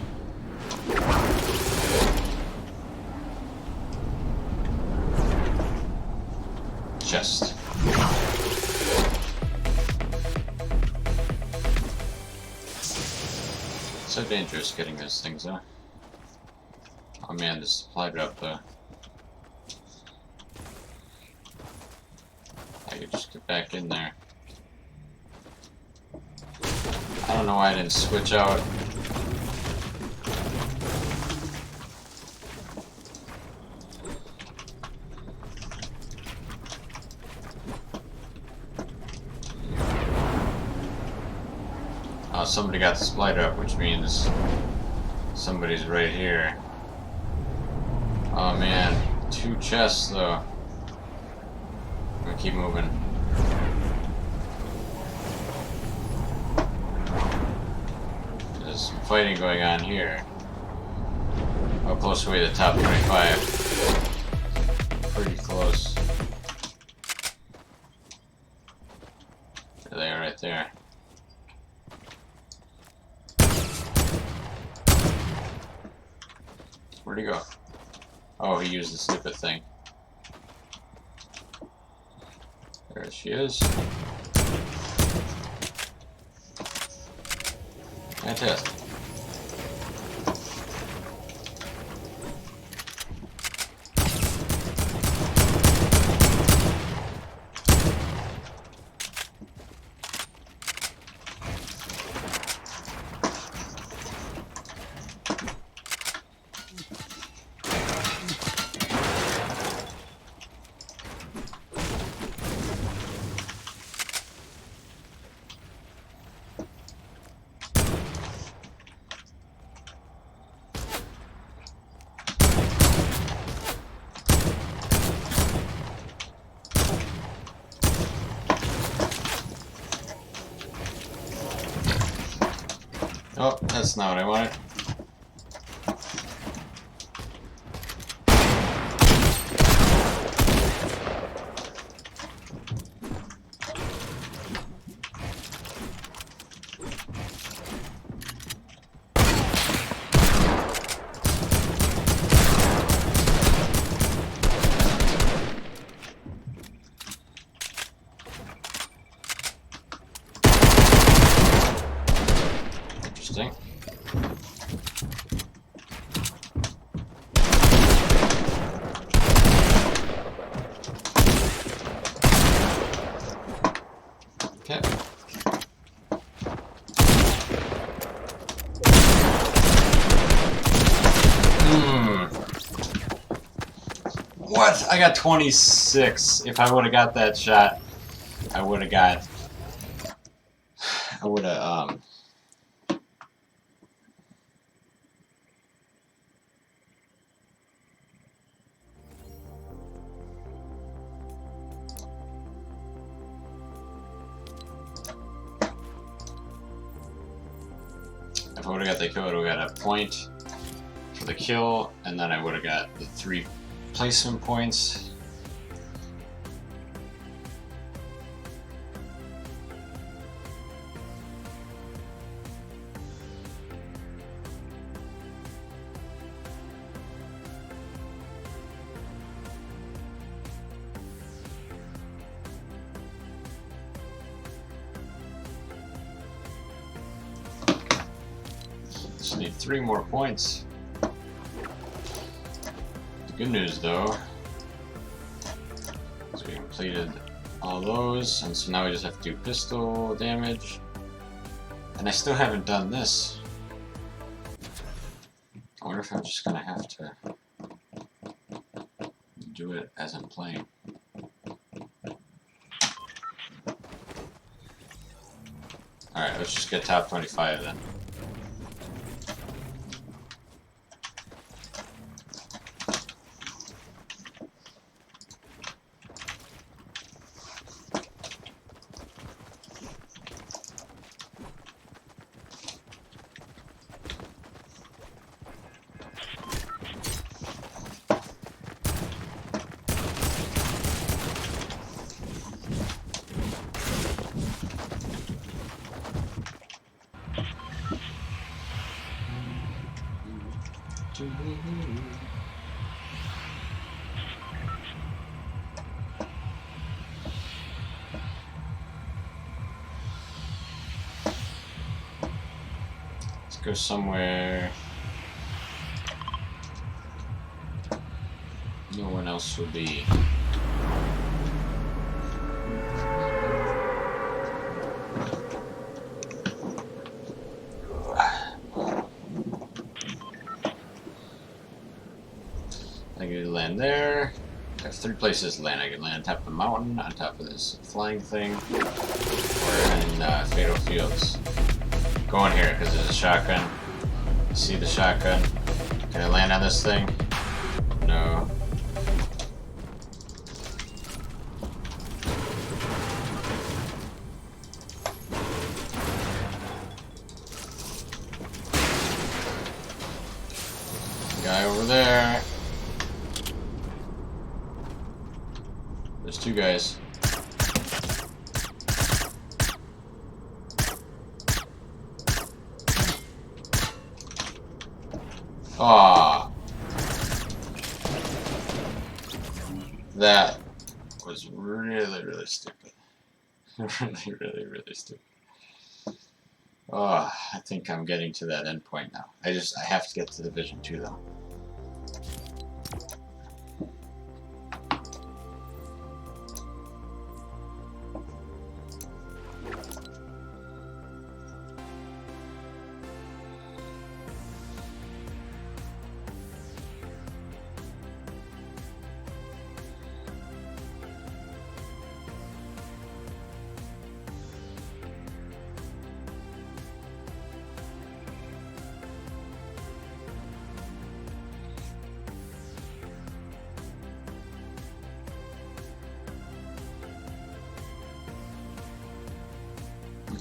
Chest. So dangerous getting those things, huh? Oh man, the supply drop though. I could just get back in there. I don't know why I didn't switch out. Oh, somebody got the supply drop, which means somebody's right here. Oh man, 2 chests though. I'm gonna keep moving. There's some fighting going on here. How close are we to the top 25? Pretty close. There they are right there. Where'd he go? Oh, he used the stupid thing. There she is. Fantastic. Oh, that's not what I wanted. Interesting. Okay. What? I got 26. If I would have got that shot, I would have if I would have got the kill, I would have got a point for the kill, and then I would have got the 3 placement points. Just need 3 more points. The good news though So we completed all those, and so now we just have to do pistol damage. And I still haven't done this. I wonder if I'm just gonna have to do it as I'm playing. Alright, let's just get top 25 then. Let's go somewhere no one else will be. I can land there. I have 3 places to land. I can land on top of the mountain, on top of this flying thing, or in Fatal Fields. Go in here because there's a shotgun. See the shotgun? Can I land on this thing? No. Guy over there. There's 2 guys. Ah, that was really stupid. really stupid. Oh, I think I'm getting to that end point now. I have to get to Division 2 though.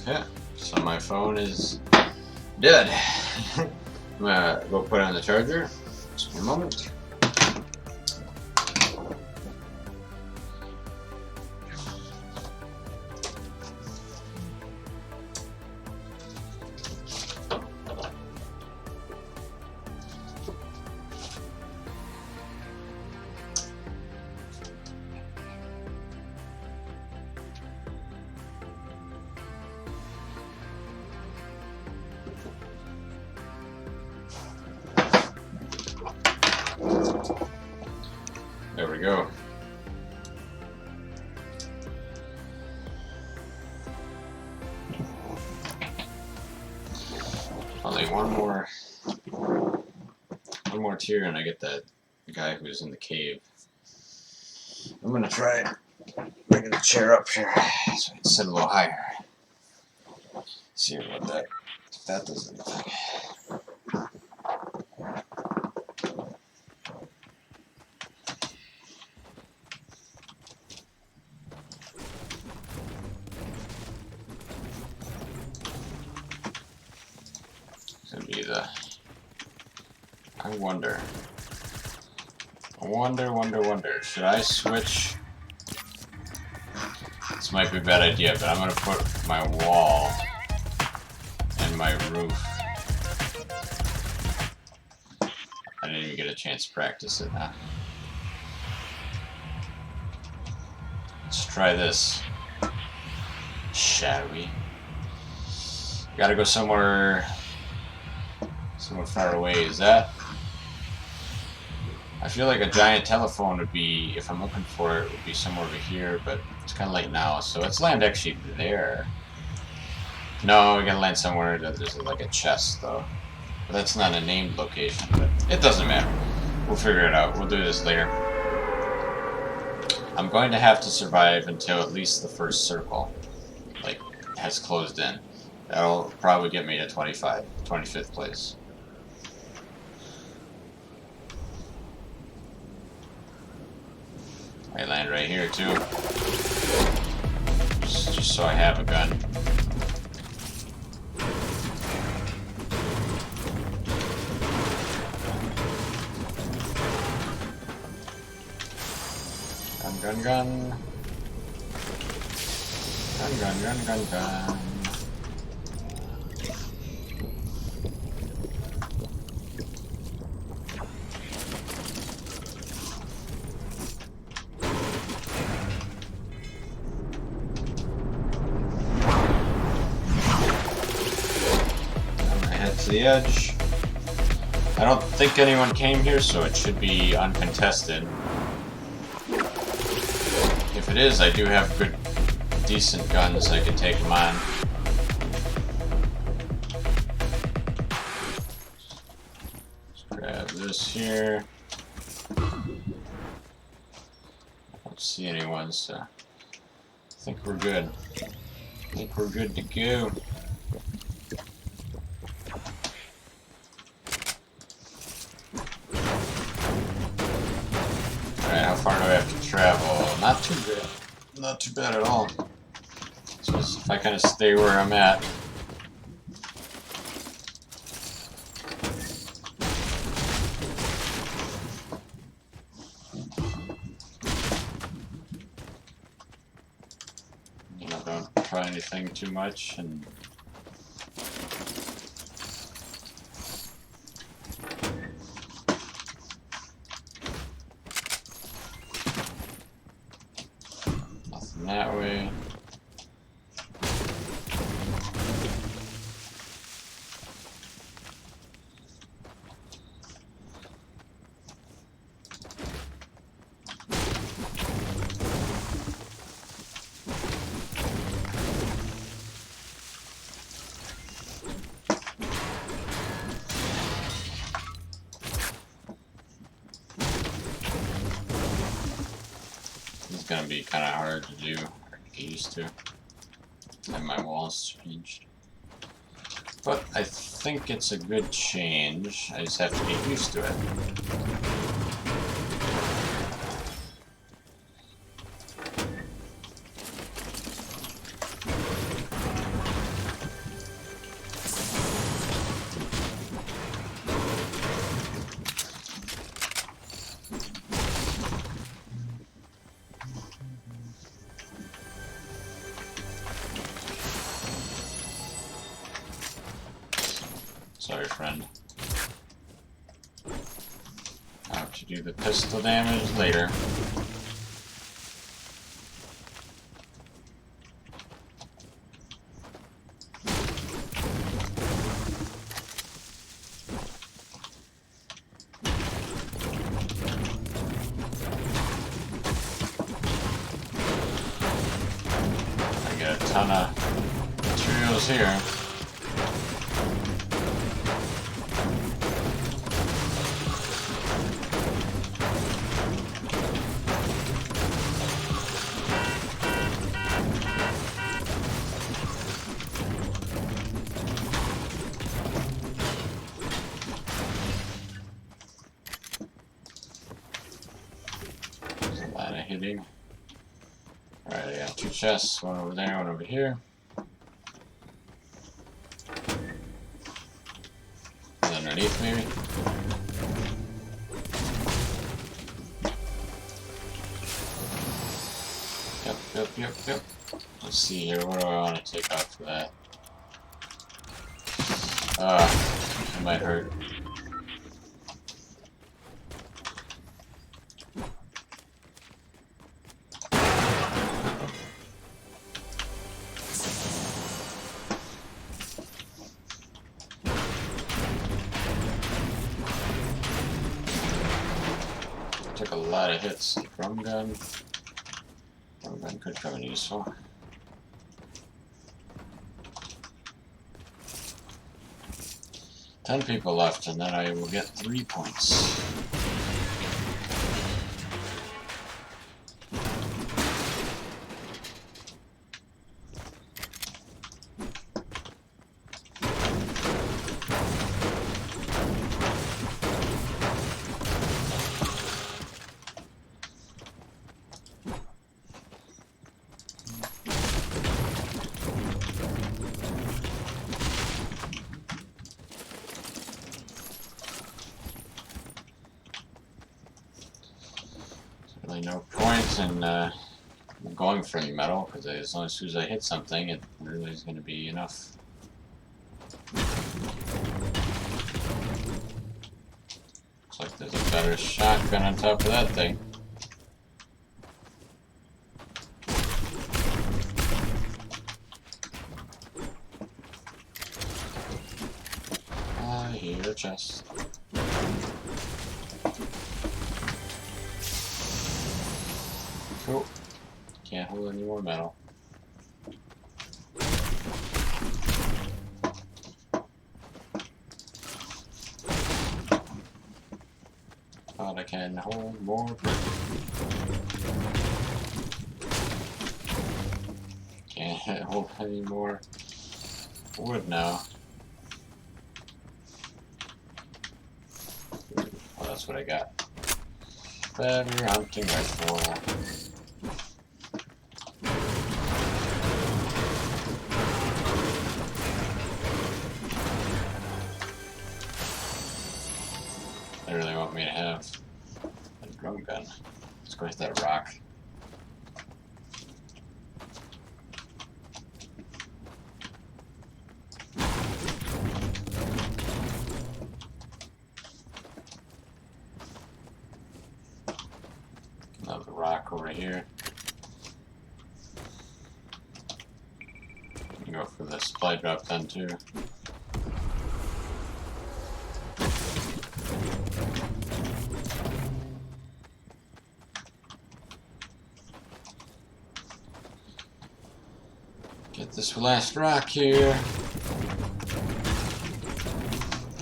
Okay, so my phone is dead. I'm gonna go put it on the charger. Just a moment. There we go. Only one more tier and I get that guy who's in the cave. I'm gonna try bringing the chair up here so I can sit a little higher. See what if that does anything. Gonna be the I wonder. Should I switch? This might be a bad idea, but I'm gonna put my wall and my roof. I didn't even get a chance to practice it now. Let's try this. Shall we? Gotta go somewhere far away. Is that? I feel like a giant telephone would be, if I'm looking for it, would be somewhere over here, but it's kind of late now, so let's land actually there. No, we gotta land somewhere that there's like a chest, though. But that's not a named location, but it doesn't matter. We'll figure it out. We'll do this later. I'm going to have to survive until at least the first circle, like, has closed in. That'll probably get me to 25th place. I land right here too, just so I have a gun. Gun, gun, gun. Gun, gun, gun, gun, gun. To the edge. I don't think anyone came here, so it should be uncontested. If it is, I do have good, decent guns. I can take them on. Let's grab this here. I don't see anyone, so I think we're good. I think we're good to go. How far do I have to travel? Not too bad. Not too bad at all. Just if I kind of stay where I'm at. You know, don't try anything too much and that way. It's gonna be kind of hard to do, or get used to. And my walls changed. But I think it's a good change. I just have to get used to it. Sorry, friend. I'll have to do the pistol damage later. I got a ton of materials here. Hitting. Alright, I got two chests, one over there, one over here. And underneath, maybe. Yep. Let's see here, what do I want to take out for that? It might hurt. Took a lot of hits. Drum gun. Drum gun could come in useful. Ten people left, and then I will get 3 points. Really no point in going for any metal, because as long as I hit something, it really is going to be enough. Looks like there's a better shotgun on top of that thing. I hear a chest. Cool. Can't hold any more metal. But I can hold more brick. Can't hold any more wood now. Oh, that's what I got. Better hunting rifle. They really want me to have a drum gun. Let's go hit that rock. Another rock over here. You can go for the supply drop then too. Get this last rock here.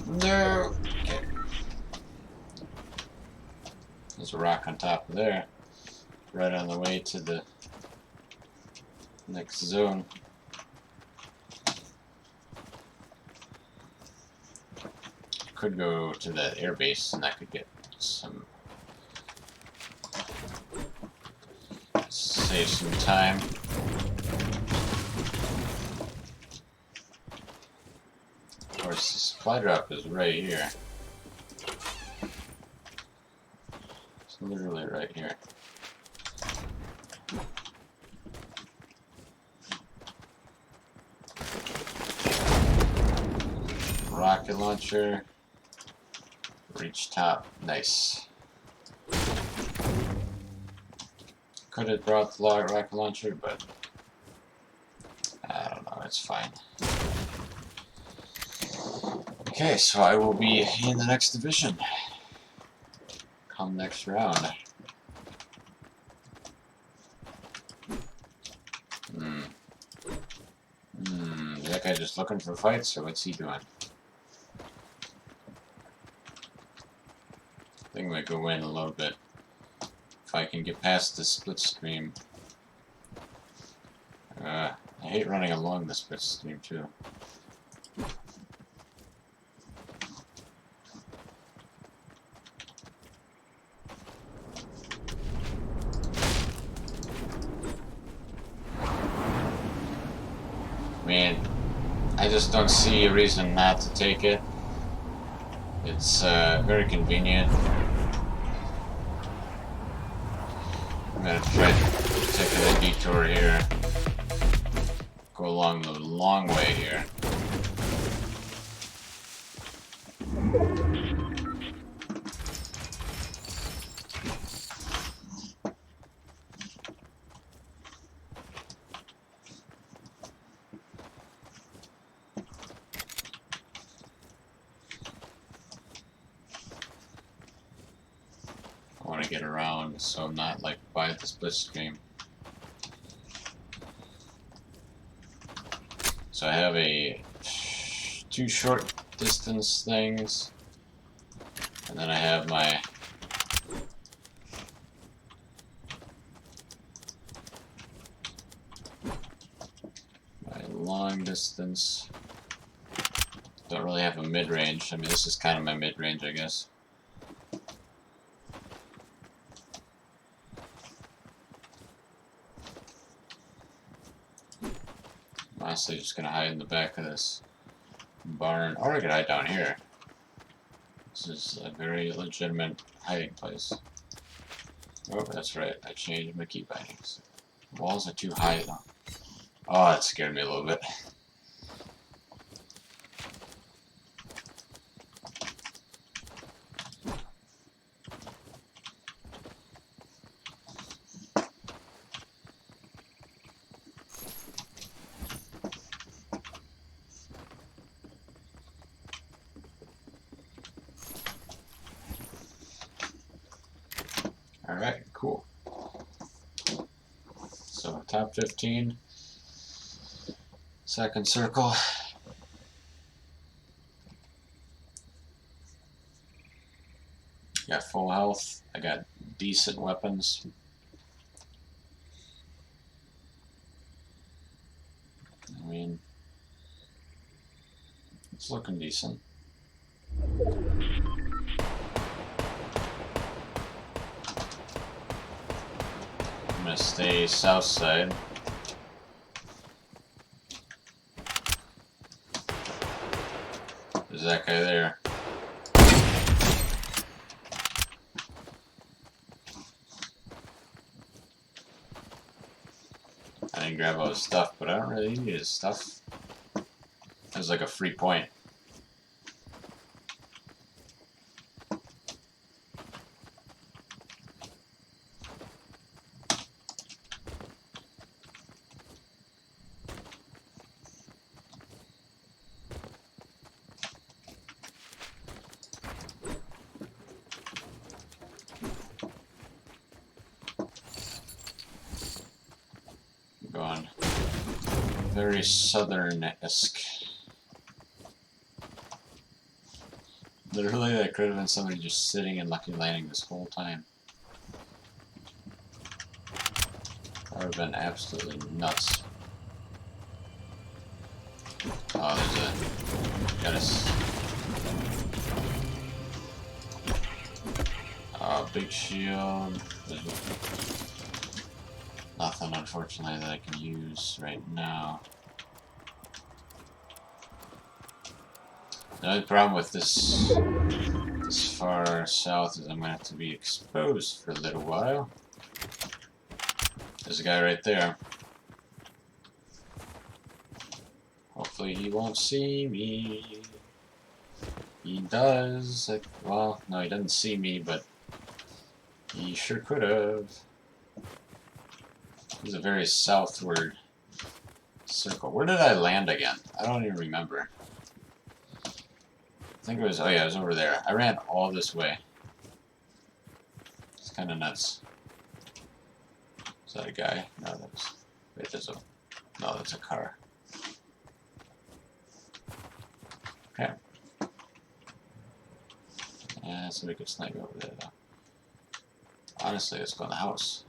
No. Okay. There's a rock on top of there. Right on the way to the next zone. Could go to that air base and I could get some. Save some time. Of course, the supply drop is right here. It's literally right here. Rocket launcher. Reach top. Nice. Could have brought the rocket launcher, but I don't know, it's fine. Okay, so I will be in the next division. Come next round. Is that guy just looking for fights, or what's he doing? I think we could win a little bit. If I can get past the split stream. I hate running along the split stream too. I mean, I just don't see a reason not to take it. It's very convenient. I'm gonna try taking a detour here. Go along the long way here. I want want to get around, so I'm not like by the split screen. So I have two short distance things, and then I have my long distance. Don't really have a mid-range. I mean, this is kind of my mid-range, I guess. I'm honestly just gonna hide in the back of this barn, or I could hide down here. This is a very legitimate hiding place. Oh, that's right. I changed my key bindings. Walls are too high though. Oh, that scared me a little bit. Alright, cool. So, top 15. Second circle. Got full health. I got decent weapons. I mean, it's looking decent. I'm gonna stay south side. There's that guy there. I didn't grab all his stuff, but I don't really need his stuff. There's like a free point. Going very southern-esque. Literally, that could have been somebody just sitting in Lucky Landing this whole time. That would have been absolutely nuts. Oh, there's a... Got us. Big shield. There's nothing, unfortunately, that I can use right now. The only problem with this far south is I'm going to have to be exposed for a little while. There's a guy right there. Hopefully he won't see me. He does. Well, no, he doesn't see me, but he sure could have. This is a very southward circle. Where did I land again? I don't even remember. I think it was, oh yeah, it was over there. I ran all this way. It's kind of nuts. Is that a guy? No, that's, wait, there's a, no, that's a car. Okay. Yeah, somebody could snipe me over there though. Honestly, let's go in the house.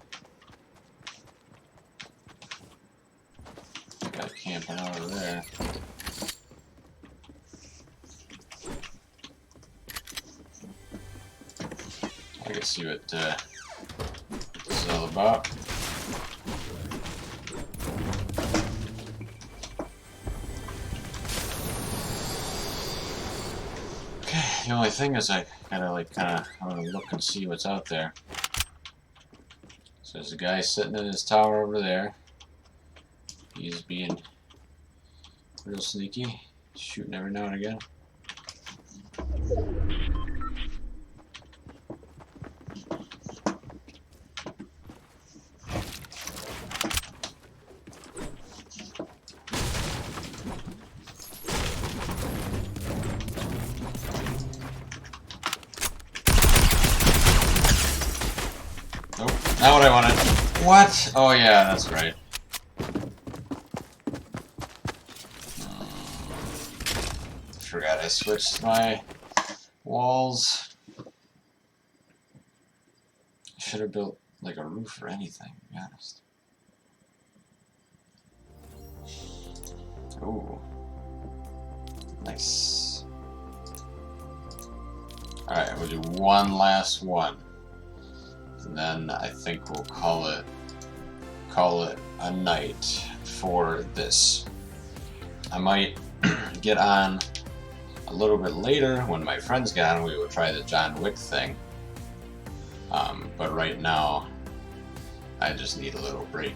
Got camping over there. I can see what this is all about. Okay, the only thing is I gotta like kinda I wanna look and see what's out there. So there's a guy sitting in his tower over there. He's being real sneaky, shooting every now and again. Oh, not what I wanted. What? Oh yeah, that's right. Forgot I switched my walls. Should have built like a roof or anything, to be honest. Ooh. Nice. Alright, we'll do one last one. And then I think we'll call it a night for this. I might get on a little bit later when my friends get on. We will try the John Wick thing. But right now, I just need a little break.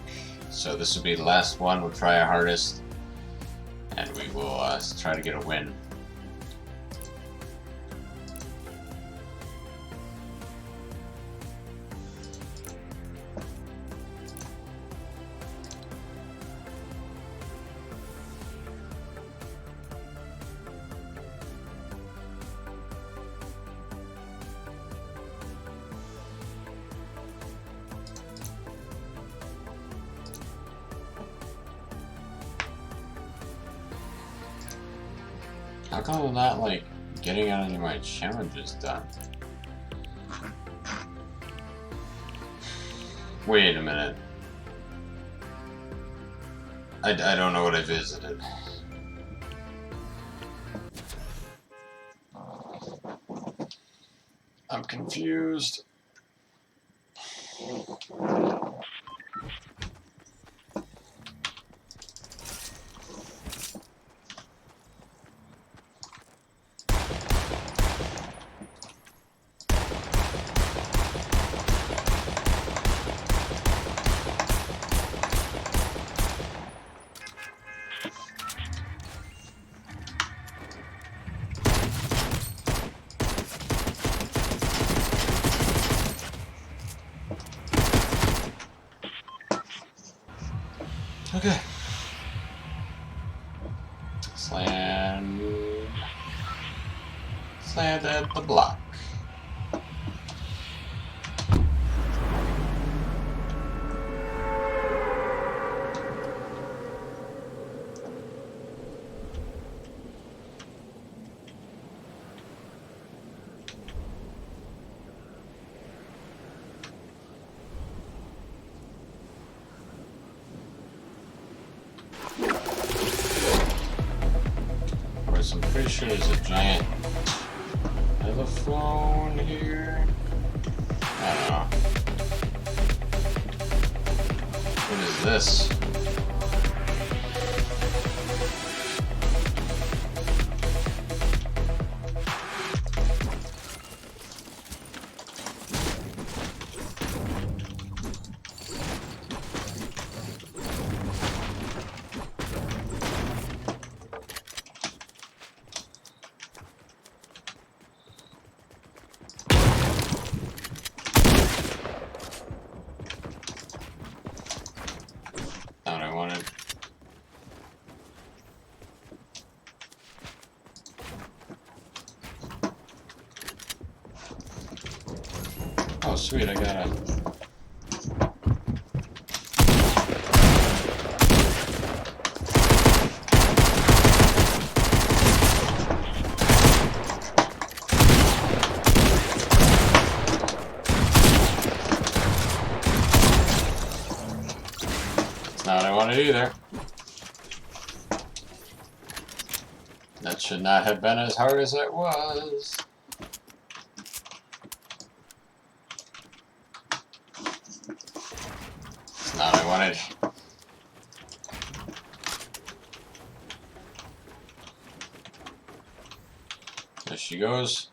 So this will be the last one. We'll try our hardest, and we will try to get a win. How come I'm not, like, getting any of my challenges done? Wait a minute. I don't know what I visited. I'm confused. Okay. Slant at the block. I'm pretty sure there's a giant telephone here. I don't know. What is this? Not what I wanted. Oh, sweet, I got a... Not what I wanted either. That should not have been as hard as it was. It's not what I wanted. There she goes.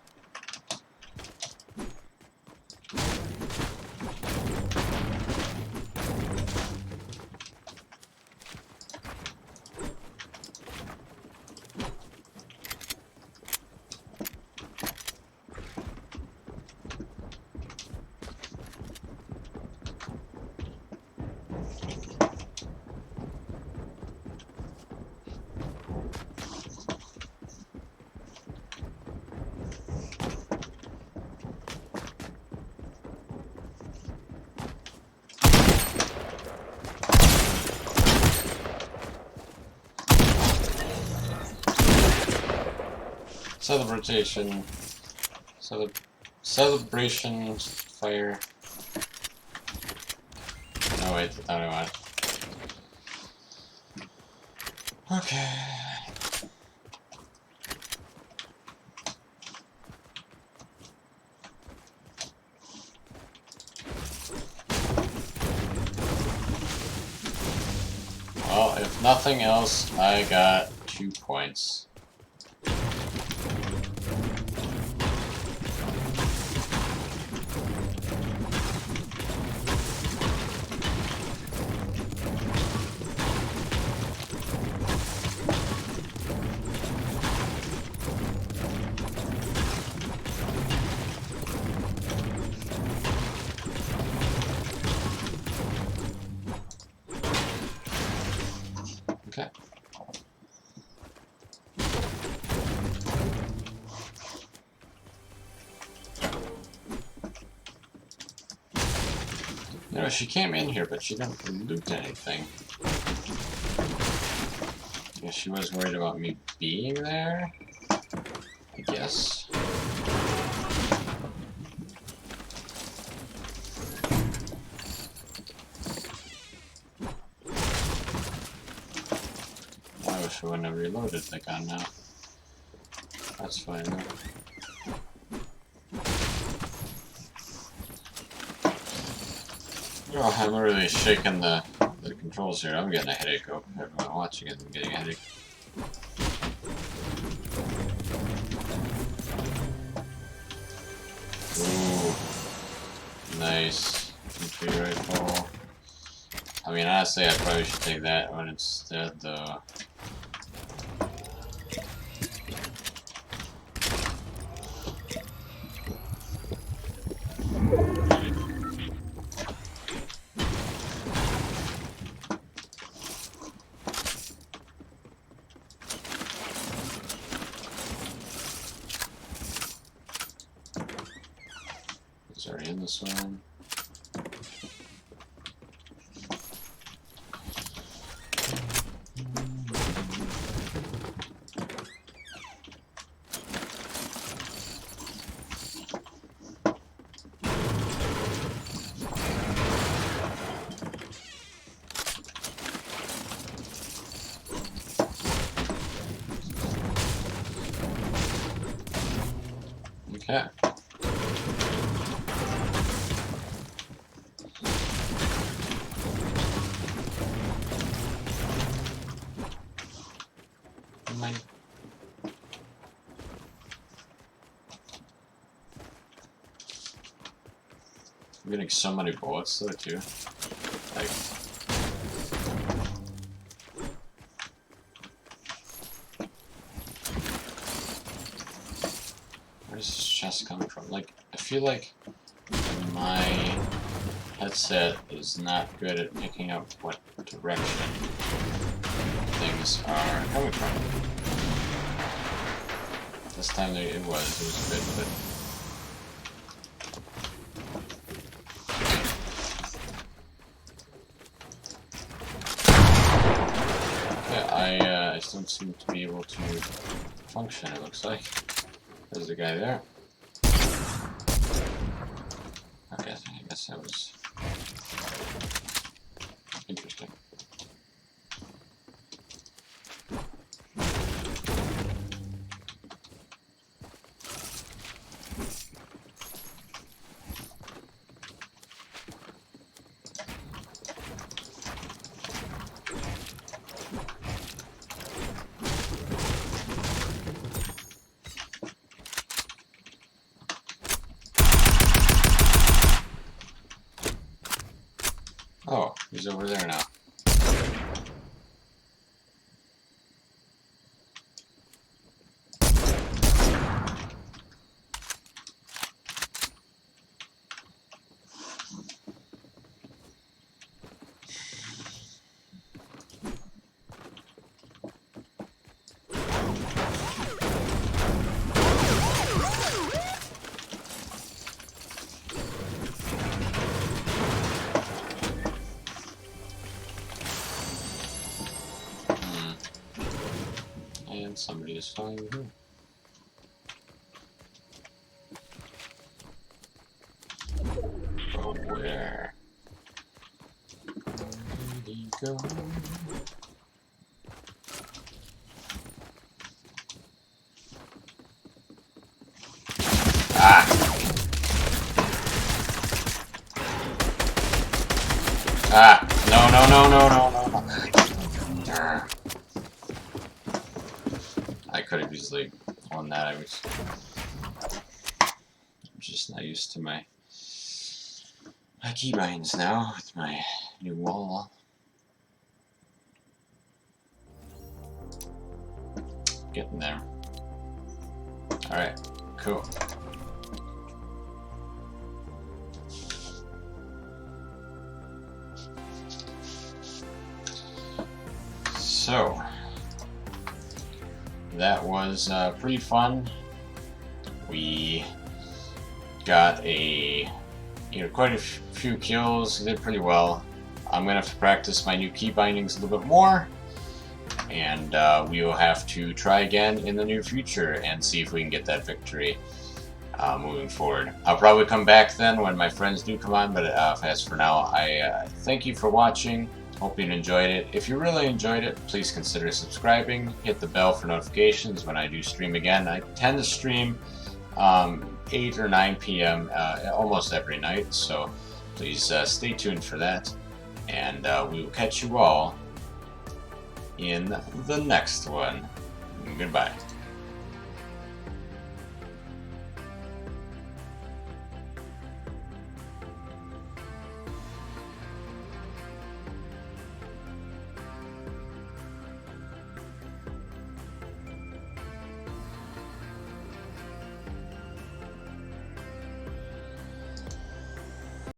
Celebration. Celebration fire. Oh wait, that's not what I want. Okay. Well, if nothing else, I got 2 points. Okay. You know, she came in here, but she didn't loot anything. I guess she was worried about me being there? I guess. I wish I wouldn't have reloaded like on now. That's fine though. Oh, I'm really shaking the controls here. I'm getting a headache. Oh, everyone watching it, I'm getting a headache. Ooh, nice MP rifle. I mean, honestly, I probably should take that one instead, though. It's already in this one. Okay. I'm getting so many bullets though too. Like, where's this chest coming from? Like, I feel like my headset is not good at picking up what direction things are coming from. This time it was good, but I still seem to be able to function, it looks like. There's a guy there. Okay, I guess that was interesting. Oh, he's over there now. And somebody is following me. there. Where did he go? Ah! Ah! No, no, no, no, no, no, no. I could have easily won that. I'm just not used to my keybinds now with my new wall. Getting there. Alright, cool. So, that was pretty fun. We got quite a few kills, did pretty well. I'm gonna have to practice my new key bindings a little bit more, and we will have to try again in the near future and see if we can get that victory moving forward. I'll probably come back then when my friends do come on, but as for now, I thank you for watching. Hope you enjoyed it. If you really enjoyed it, please consider subscribing. Hit the bell for notifications when I do stream again. I tend to stream 8 or 9 p.m. Almost every night, so please stay tuned for that. And we will catch you all in the next one. Goodbye.